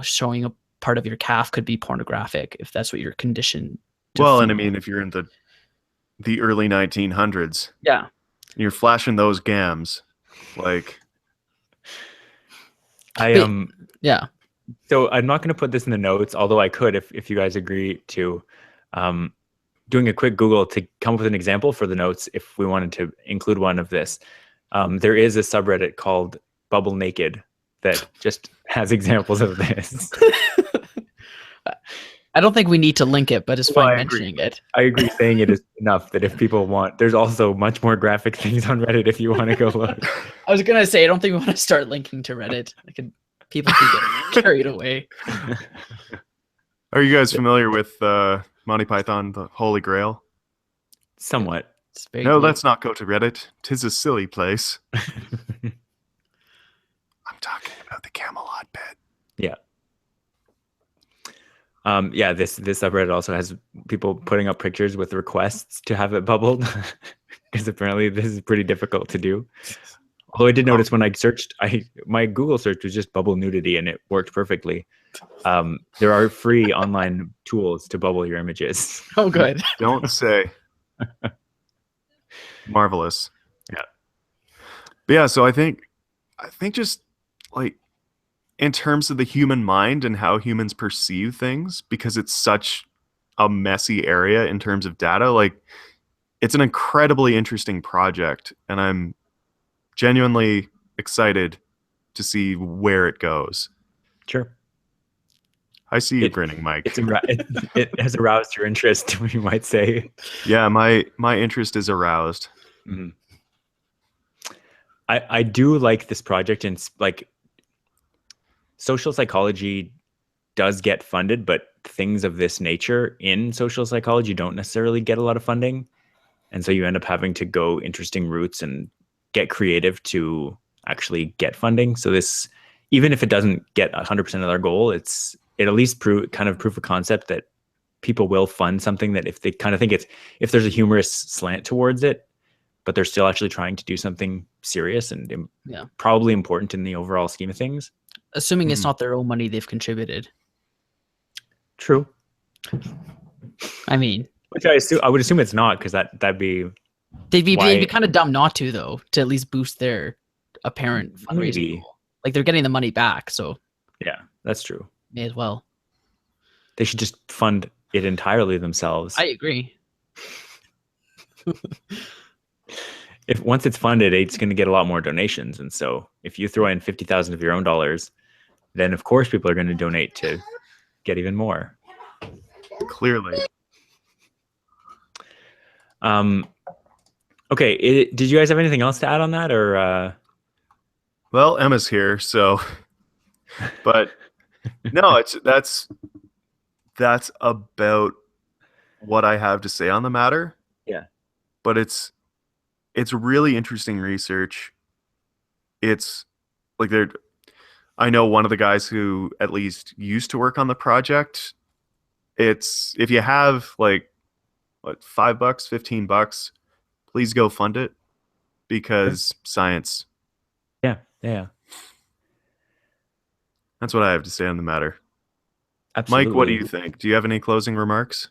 showing a part of your calf could be pornographic if that's what you're conditioned to feel. And I mean, if you're in the early 1900s. Yeah. You're flashing those gams. Like, I am. Yeah. So I'm not going to put this in the notes, although I could if you guys agree to. Doing a quick Google to come up with an example for the notes if we wanted to include one of this. There is a subreddit called Bubble Naked that just has examples of this. I don't think we need to link it, but it's Well, fine I agree. mentioning it. I agree saying it is enough that if people want, there's also much more graphic things on Reddit if you want to go look. I was gonna say I don't think we want to start linking to Reddit. People could get carried away. are you guys familiar with Monty Python, the Holy Grail? Somewhat. No, let's not go to Reddit. 'Tis a silly place. I'm talking about the Camelot bit. Yeah. Yeah, this subreddit also has people putting up pictures with requests to have it bubbled because apparently this is pretty difficult to do. Although I did notice when I searched, my Google search was just bubble nudity and it worked perfectly. There are free online tools to bubble your images. Oh, good. Don't say. Marvelous. Yeah. But yeah, so I think just like in terms of the human mind and how humans perceive things, because it's such a messy area in terms of data, like it's an incredibly interesting project, and I'm genuinely excited to see where it goes. Sure. I see you grinning, Mike. It has aroused your interest, you might say. Yeah, my interest is aroused. Mm-hmm. I do like this project, and like social psychology does get funded, but things of this nature in social psychology don't necessarily get a lot of funding. And so you end up having to go interesting routes and get creative to actually get funding. So this, even if it doesn't get 100% of their goal, it at least proof of concept that people will fund something that if they kind of think if there's a humorous slant towards it, but they're still actually trying to do something serious and probably important in the overall scheme of things. Assuming it's not their own money they've contributed. True. I mean, which I would assume it's not, because that'd be they'd be kind of dumb not to, though, to at least boost their apparent fundraising goal. Like they're getting the money back, so yeah, that's true. May as well. They should just fund it entirely themselves. I agree. If once it's funded, it's going to get a lot more donations, and so if you throw in 50,000 of your own dollars, then of course people are going to donate to get even more. Clearly. Okay. Did you guys have anything else to add on that, or? Well, Emma's here, so. But no, that's about what I have to say on the matter. Yeah. But it's really interesting research. It's like I know one of the guys who at least used to work on the project. It's if you have like what, $5, $15, please go fund it, because science. Yeah. That's what I have to say on the matter. Absolutely. Mike, what do you think? Do you have any closing remarks?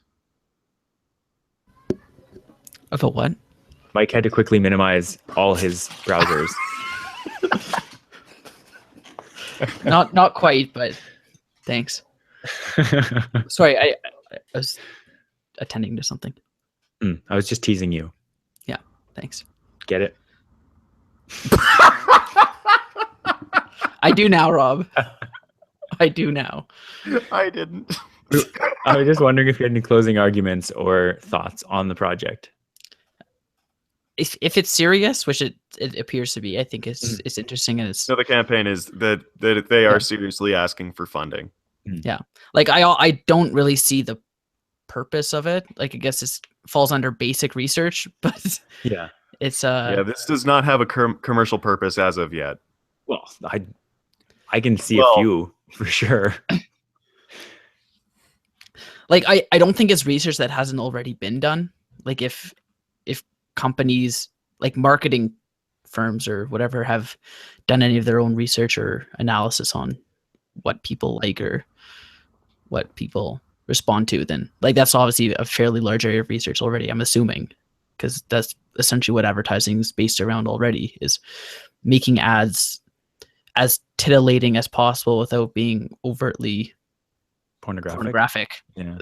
About what? Mike had to quickly minimize all his browsers. Not quite, but thanks. Sorry, I was attending to something. I was just teasing you. Yeah, thanks. Get it? I do now, Rob. I do now. I didn't. I was just wondering if you had any closing arguments or thoughts on the project. If it's serious, which it appears to be, I think it's interesting, and it's. So the campaign is that they are seriously asking for funding. Yeah, like I don't really see the purpose of it. Like I guess it falls under basic research, but yeah, it's this does not have a commercial purpose as of yet. Well, I can see a few for sure. Like I don't think it's research that hasn't already been done. Like if companies like marketing firms or whatever have done any of their own research or analysis on what people like or what people respond to, then like that's obviously a fairly large area of research already, I'm assuming, because that's essentially what advertising is based around already, is making ads as titillating as possible without being overtly pornographic. Yeah.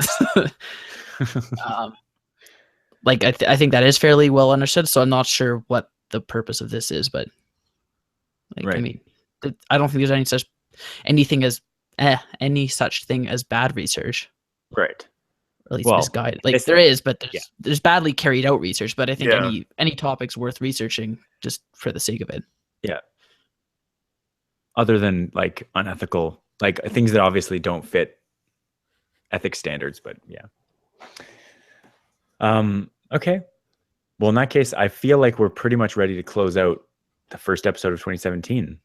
Like I think that is fairly well understood. So I'm not sure what the purpose of this is, but like, Right. I mean, I don't think there's any such thing as bad research. Right. Or at least Well, misguided. Like there is, but there's badly carried out research. But I think Yeah. any topic's worth researching just for the sake of it. Yeah. Other than like unethical, like things that obviously don't fit ethics standards, but yeah. Okay. Well, in that case, I feel like we're pretty much ready to close out the first episode of 2017.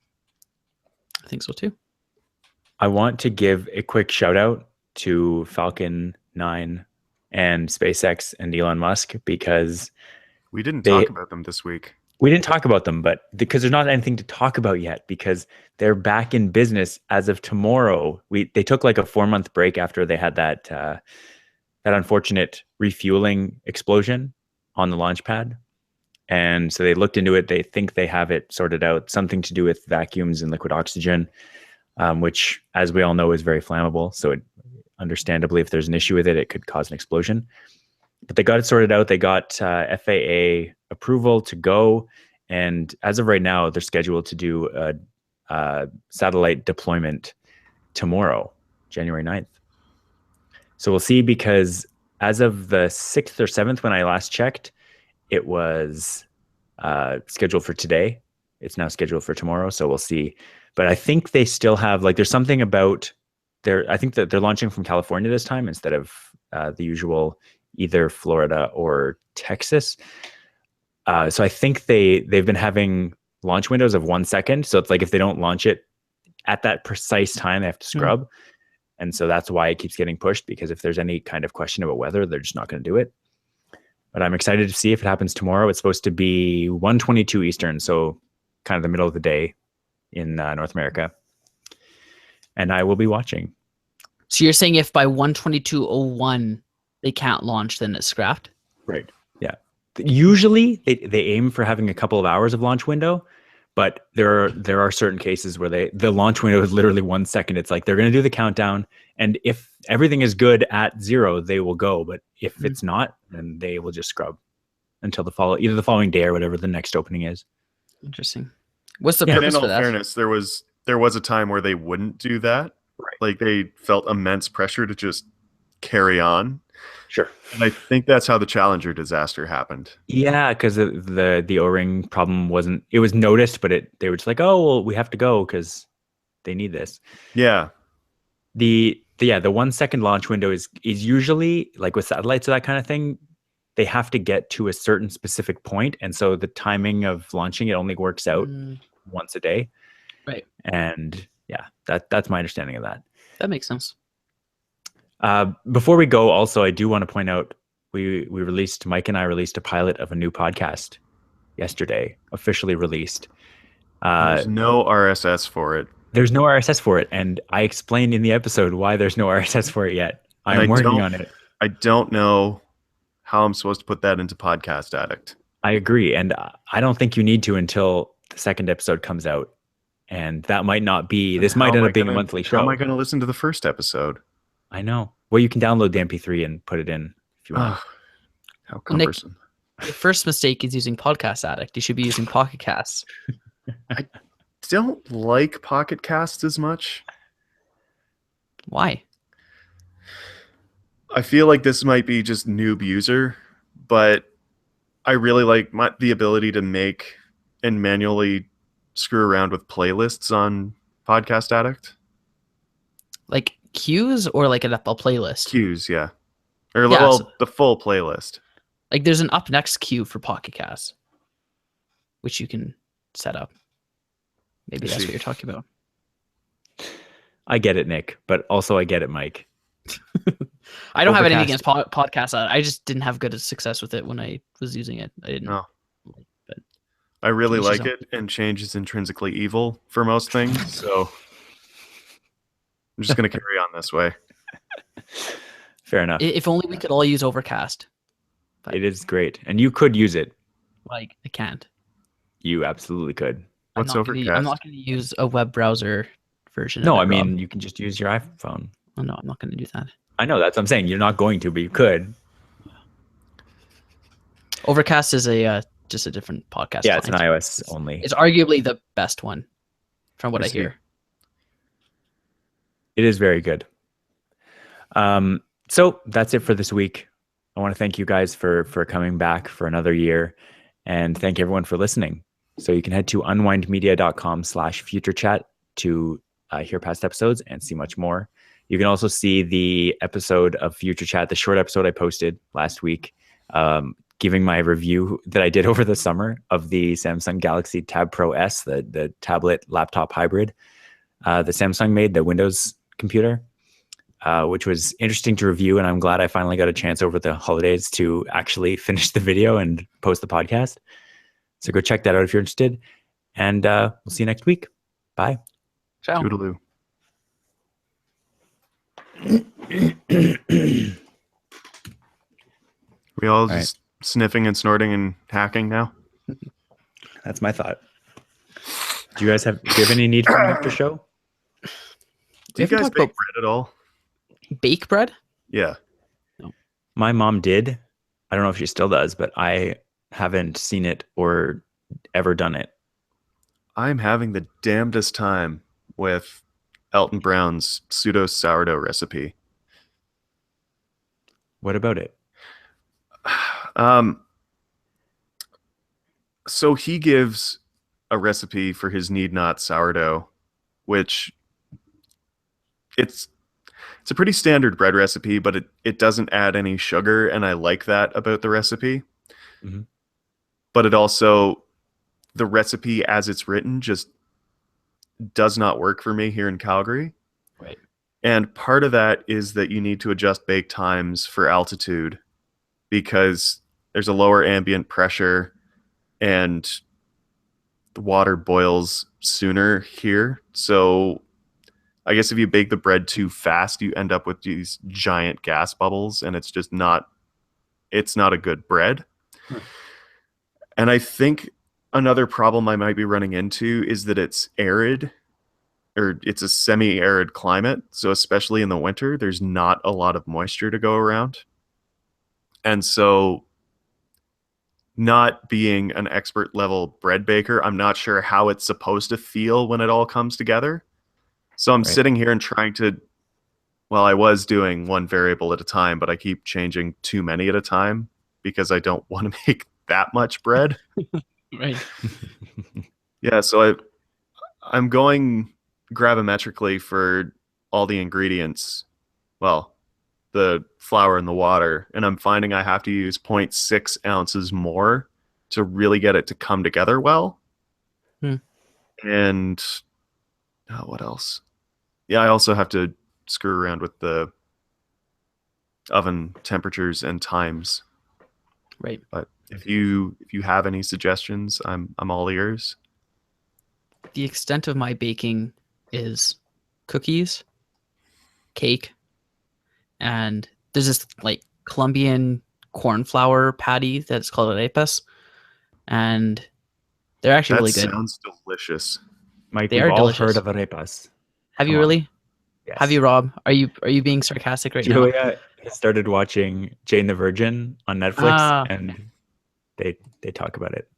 I think so too. I want to give a quick shout out to Falcon 9 and SpaceX and Elon Musk, because we didn't talk about them this week. We didn't talk about them, but because there's not anything to talk about yet, because they're back in business as of tomorrow. They took like a 4-month break after they had that unfortunate refueling explosion on the launch pad. And so they looked into it. They think they have it sorted out, something to do with vacuums and liquid oxygen, which, as we all know, is very flammable. So understandably, if there's an issue with it, it could cause an explosion. But they got it sorted out. They got FAA approval to go. And as of right now, they're scheduled to do a satellite deployment tomorrow, January 9th. So we'll see, because as of the 6th or 7th, when I last checked, it was scheduled for today. It's now scheduled for tomorrow. So we'll see. But I think they still have, like, there's something about I think that they're launching from California this time instead of the usual either Florida or Texas. So I think they've been having launch windows of 1 second. So it's like if they don't launch it at that precise time, they have to scrub. Mm-hmm. And so that's why it keeps getting pushed, because if there's any kind of question about weather, they're just not going to do it. But I'm excited to see if it happens tomorrow. It's supposed to be 1:22 Eastern, so kind of the middle of the day in North America. And I will be watching. So you're saying if by 1:22:01 they can't launch, then it's scrapped? Right. Yeah. Usually they aim for having a couple of hours of launch window, but there are certain cases where the launch window is literally 1 second. It's like they're going to do the countdown, and if everything is good at 0, they will go. But if it's not, then they will just scrub until either the following day or whatever the next opening is. Interesting. What's the purpose for that? In all fairness, there was a time where they wouldn't do that. Right. Like they felt immense pressure to just carry on. Sure. And I think that's how the Challenger disaster happened. Yeah, because the O-ring problem it was noticed, but they were just like, oh, well, we have to go because they need this. Yeah. The 1 second launch window is usually, like with satellites or that kind of thing, they have to get to a certain specific point, and so the timing of launching it only works out once a day. Right. And yeah, that's my understanding of that. That makes sense. Before we go, also, I do want to point out Mike and I released a pilot of a new podcast yesterday, officially released. There's no RSS for it. There's no RSS for it, and I explained in the episode why there's no RSS for it yet. I'm working on it. I don't know how I'm supposed to put that into Podcast Addict. I agree, and I don't think you need to until the second episode comes out, and that might not be. This might end up being a monthly show. How am I going to listen to the first episode? I know. Well, you can download the MP3 and put it in if you want. How cumbersome. Nick, your first mistake is using Podcast Addict. You should be using Pocket Casts. I don't like Pocket Casts as much. Why? I feel like this might be just noob user, but I really like the ability to make and manually screw around with playlists on Podcast Addict. Like queues or like a playlist? Queues, yeah. Or the full playlist. Like there's an up next queue for Pocket Casts, which you can set up. Maybe that's what you're talking about. I get it, Nick, but also I get it, Mike. I don't have anything against podcasts. I just didn't have good success with it when I was using it. I didn't. No. But I really like it, and change is intrinsically evil for most things, so I'm just going to carry on this way. Fair enough. If only we could all use Overcast. It is great, and you could use it. Like I can't. You absolutely could. What's I'm Overcast? not going to use a web browser version No, of it, I mean Rob. you can just use your iPhone. Oh, no, I'm not going to do that. I know that's what I'm saying. You're not going to, but you could. Overcast is a just a different podcast. Yeah, it's an client. iOS only. It's arguably the best one, from what I see. hear. It is very good. So that's it for this week. I want to thank you guys for coming back for another year, and thank everyone for listening. So you can head to unwindmedia.com/futurechat to hear past episodes and see much more. You can also see the episode of Future Chat, the short episode I posted last week, giving my review that I did over the summer of the Samsung Galaxy Tab Pro S, the tablet laptop hybrid that Samsung made, the Windows computer, which was interesting to review. And I'm glad I finally got a chance over the holidays to actually finish the video and post the podcast. So go check that out if you're interested. And we'll see you next week. Bye. Ciao. Toodaloo. We all just sniffing and snorting and hacking now? That's my thought. Do you have any need for an after show? Do you guys bake bread at all? Bake bread? Yeah. My mom did. I don't know if she still does, but I haven't seen it or ever done it. I'm having the damnedest time with Elton Brown's pseudo sourdough recipe. What about it? So he gives a recipe for his need not sourdough, which it's a pretty standard bread recipe, but it doesn't add any sugar, and I like that about the recipe. Mm-hmm. But it also, the recipe as it's written just does not work for me here in Calgary. Right. And part of that is that you need to adjust bake times for altitude because there's a lower ambient pressure and the water boils sooner here. So I guess if you bake the bread too fast, you end up with these giant gas bubbles, and it's just not a good bread. And I think another problem I might be running into is that it's arid, or it's a semi-arid climate. So especially in the winter, there's not a lot of moisture to go around. And so not being an expert level bread baker, I'm not sure how it's supposed to feel when it all comes together. So I'm sitting here and trying to, I was doing one variable at a time, but I keep changing too many at a time because I don't want to make that much bread. Right. Yeah, so I'm going gravimetrically for all the ingredients. Well, the flour and the water, and I'm finding I have to use 0.6 ounces more to really get it to come together well. And what else? Yeah, I also have to screw around with the oven temperatures and times. Right. But if you have any suggestions, I'm all ears. The extent of my baking is cookies, cake, and there's this like Colombian corn flour patty that's called arepas, and they're actually really good. That sounds delicious. Mike, They we've are all delicious. heard of arepas. Have you Come on. really? Yes. Have you, Rob? Are you being sarcastic right now? Julia has started watching Jane the Virgin on Netflix, and they talk about it.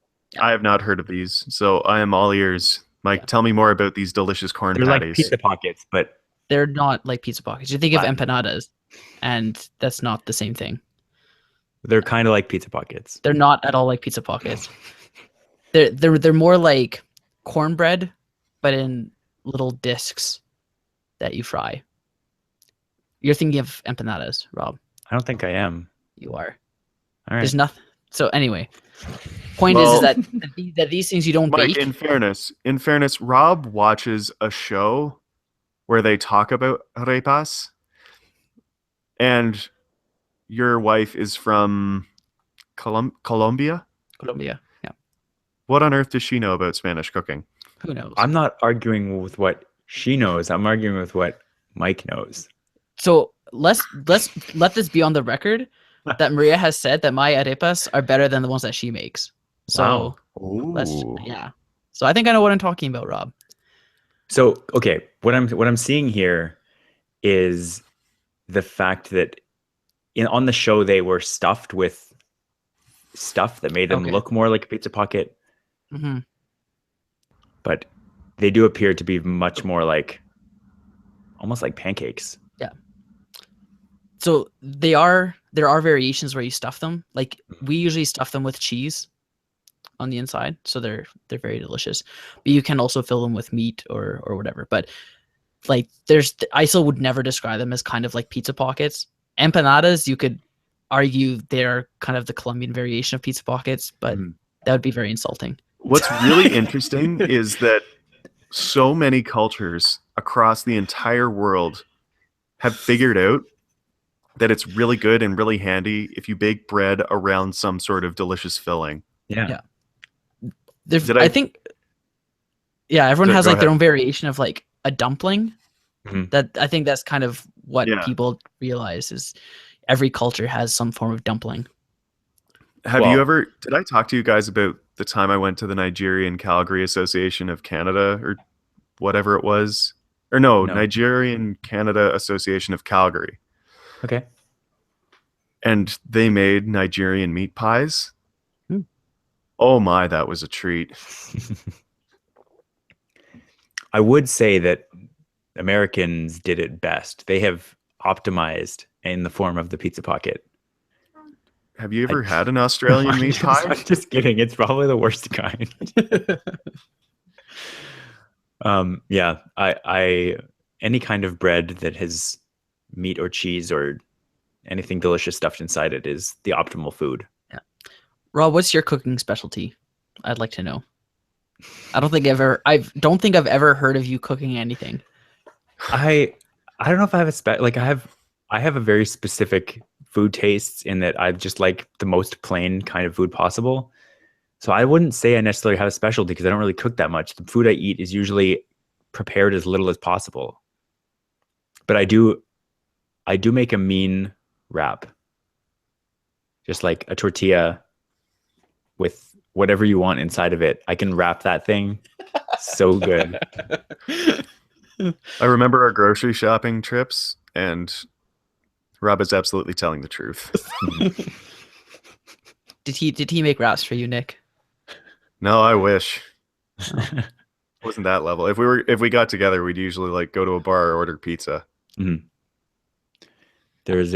I have not heard of these, so I am all ears. Mike, tell me more about these delicious corn They're patties. like pizza pockets, but They're not like pizza pockets. You think of empanadas, and that's not the same thing. they're kind of like pizza pockets. They're not at all like pizza pockets. They're more like cornbread, but in little discs that you fry. You're thinking of empanadas, Rob. I don't think I am. You are. All right. There's nothing. So anyway, point is that these things you don't Mike, bake. in fairness, Rob watches a show where they talk about arepas, and your wife is from Colombia. Colombia. Yeah. What on earth does she know about Spanish cooking? Who knows? I'm not arguing with what she knows. I'm arguing with what Mike knows. So let's let this be on the record that Maria has said that my arepas are better than the ones that she makes. So Ooh. yeah. So I think I know what I'm talking about, Rob. So okay, what I'm seeing here is the fact that on the show they were stuffed with stuff that made them Okay. look more like a pizza pocket, Mm-hmm. but they do appear to be much more like almost like pancakes. Yeah. So there are variations where you stuff them. Like we usually stuff them with cheese on the inside, so they're very delicious. But you can also fill them with meat or whatever. But like I still would never describe them as kind of like pizza pockets. Empanadas, you could argue they're kind of the Colombian variation of pizza pockets, but that would be very insulting. What's really interesting is that so many cultures across the entire world have figured out that it's really good and really handy if you bake bread around some sort of delicious filling. Yeah. I think, yeah, everyone has Go like their ahead. own variation of like a dumpling. Mhm. That I think that's kind of what Yeah. people realize is every culture has some form of dumpling. Have Well- you ever, did I talk to you guys about the time I went to the Nigerian Calgary Association of Canada or whatever it was? Or no. Nigerian Canada Association of Calgary. Okay. And they made Nigerian meat pies. Oh my, that was a treat. I would say that Americans did it best. They have optimized in the form of the pizza pocket. Have you ever had an Australian meat pie? I'm just kidding. It's probably the worst kind. Yeah, I any kind of bread that has meat or cheese or anything delicious stuffed inside it is the optimal food. Yeah. Rob, what's your cooking specialty? I'd like to know. I don't think I've ever heard of you cooking anything. I don't know if I have I have a very specific food tastes in that I just like the most plain kind of food possible. So I wouldn't say I necessarily have a specialty because I don't really cook that much. The food I eat is usually prepared as little as possible. But I do make a mean wrap. Just like a tortilla with whatever you want inside of it. I can wrap that thing so good. I remember our grocery shopping trips, and Rob is absolutely telling the truth. Did he make wraps for you, Nick? No, I wish. Wasn't that level. If we got together, we'd usually like go to a bar or order pizza. Mm-hmm. There was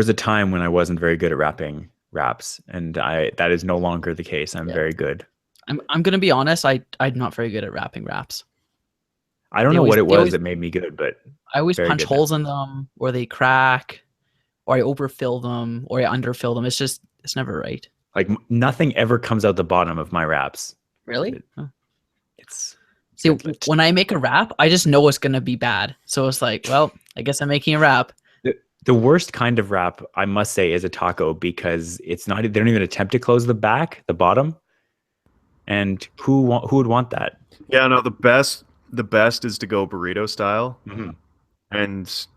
a time when I wasn't very good at wrapping wraps, and that is no longer the case. I'm very good. I'm gonna be honest. I'm not very good at wrapping wraps. I don't know what it was that made me good, but I always punch holes in them, or they crack, or I overfill them, or I underfill them. It's never right. Like nothing ever comes out the bottom of my wraps. Really? See, when I make a wrap, I just know it's gonna be bad. So it's like, well, I guess I'm making a wrap. The worst kind of wrap, I must say, is a taco because they don't even attempt to close the bottom. And who would want that? Yeah, no, the best is to go burrito style. Mm-hmm. And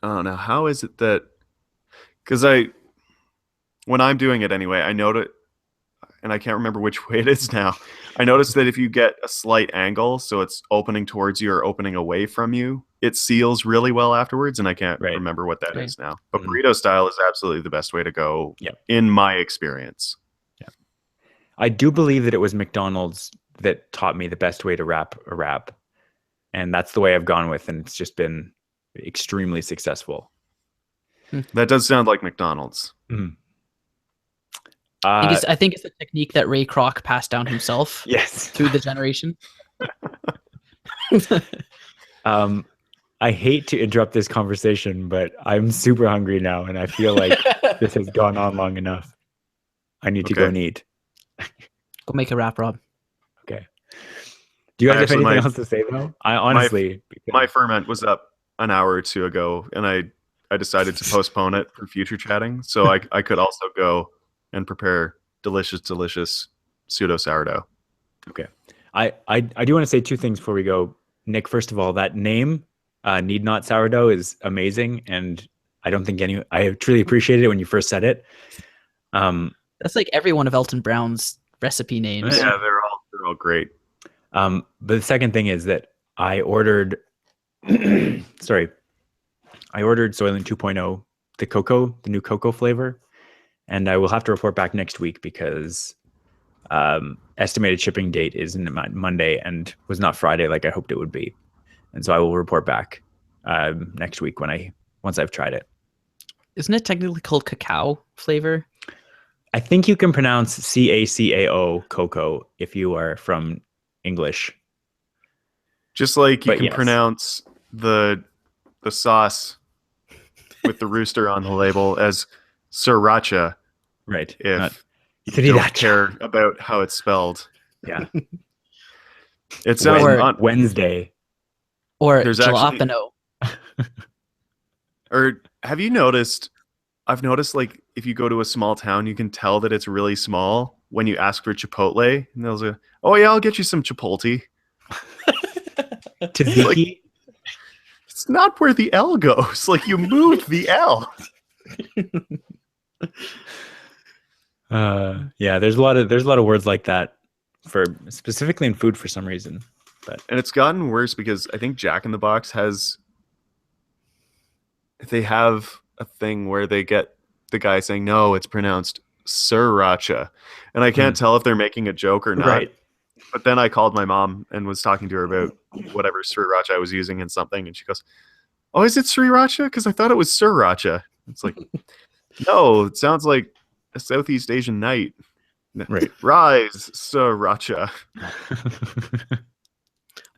I don't know, how is it that, because when I'm doing it anyway, I know that, and I can't remember which way it is now. I noticed that if you get a slight angle, so it's opening towards you or opening away from you, it seals really well afterwards, and I can't remember what that is now. But burrito style is absolutely the best way to go, in my experience. Yeah, I do believe that it was McDonald's that taught me the best way to wrap a wrap, and that's the way I've gone with, and it's just been extremely successful. That does sound like McDonald's. Mm-hmm. I think it's a technique that Ray Kroc passed down himself. Yes, through the generation. I hate to interrupt this conversation, but I'm super hungry now, and I feel like this has gone on long enough. I need to go and eat. Go make a wrap, Rob. Okay. Do you guys have anything else to say, though? I honestly... My ferment was up an hour or two ago, and I decided to postpone it for future chatting, so I could also go and prepare delicious pseudo sourdough. Okay. I do want to say two things before we go. Nick, first of all, that name, Need Not Sourdough, is amazing, and I don't think I truly appreciated it when you first said it. That's like every one of Elton Brown's recipe names. Yeah, they're all great. But the second thing is that I ordered, sorry, I ordered Soylent 2.0, the new cocoa flavor, and I will have to report back next week because estimated shipping date is Monday and was not Friday like I hoped it would be. And so I will report back next week once I've tried it. Isn't it technically called cacao flavor? I think you can pronounce CACAO cocoa if you are from English. Just like you But can yes. pronounce the sauce with the rooster on the label as sriracha Right. if you don't care about how it's spelled. Yeah. It sounds Wednesday. Or There's actually- jalapeno. Or have you noticed? I've noticed, like, if you go to a small town, you can tell that it's really small when you ask for Chipotle, and they'll say, "Oh yeah, I'll get you some Chipotle." Tzatziki. It's not where the L goes. Like, you moved the L. Yeah, there's a lot of words like that for specifically in food for some reason. And it's gotten worse because I think Jack in the Box they have a thing where they get the guy saying, no, it's pronounced sriracha. And I can't tell if they're making a joke or not. Right. But then I called my mom and was talking to her about whatever sriracha I was using in something. And she goes, oh, is it sriracha? Because I thought it was sriracha. It's like, no, it sounds like a Southeast Asian night. Right. Rise, sriracha.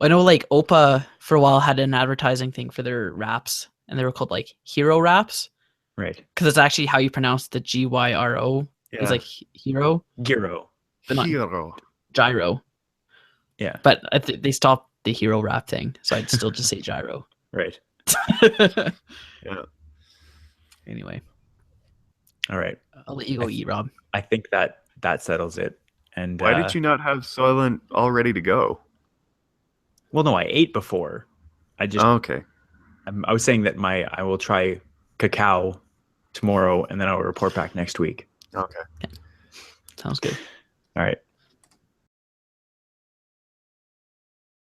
I know like Opa for a while had an advertising thing for their wraps, and they were called like hero wraps. Right. Because it's actually how you pronounce the GYRO. Yeah. It's like hero. Gyro. But not Hero. gyro. Yeah. But they stopped the hero wrap thing, so I'd still just say gyro. Right. Yeah. Anyway, All right. I'll let you go eat, Rob. I think that settles it. And Why did you not have Soylent all ready to go? Well, no, I ate before. I just Okay. I was saying that I will try cacao tomorrow, and then I will report back next week. Okay. Sounds good. All right.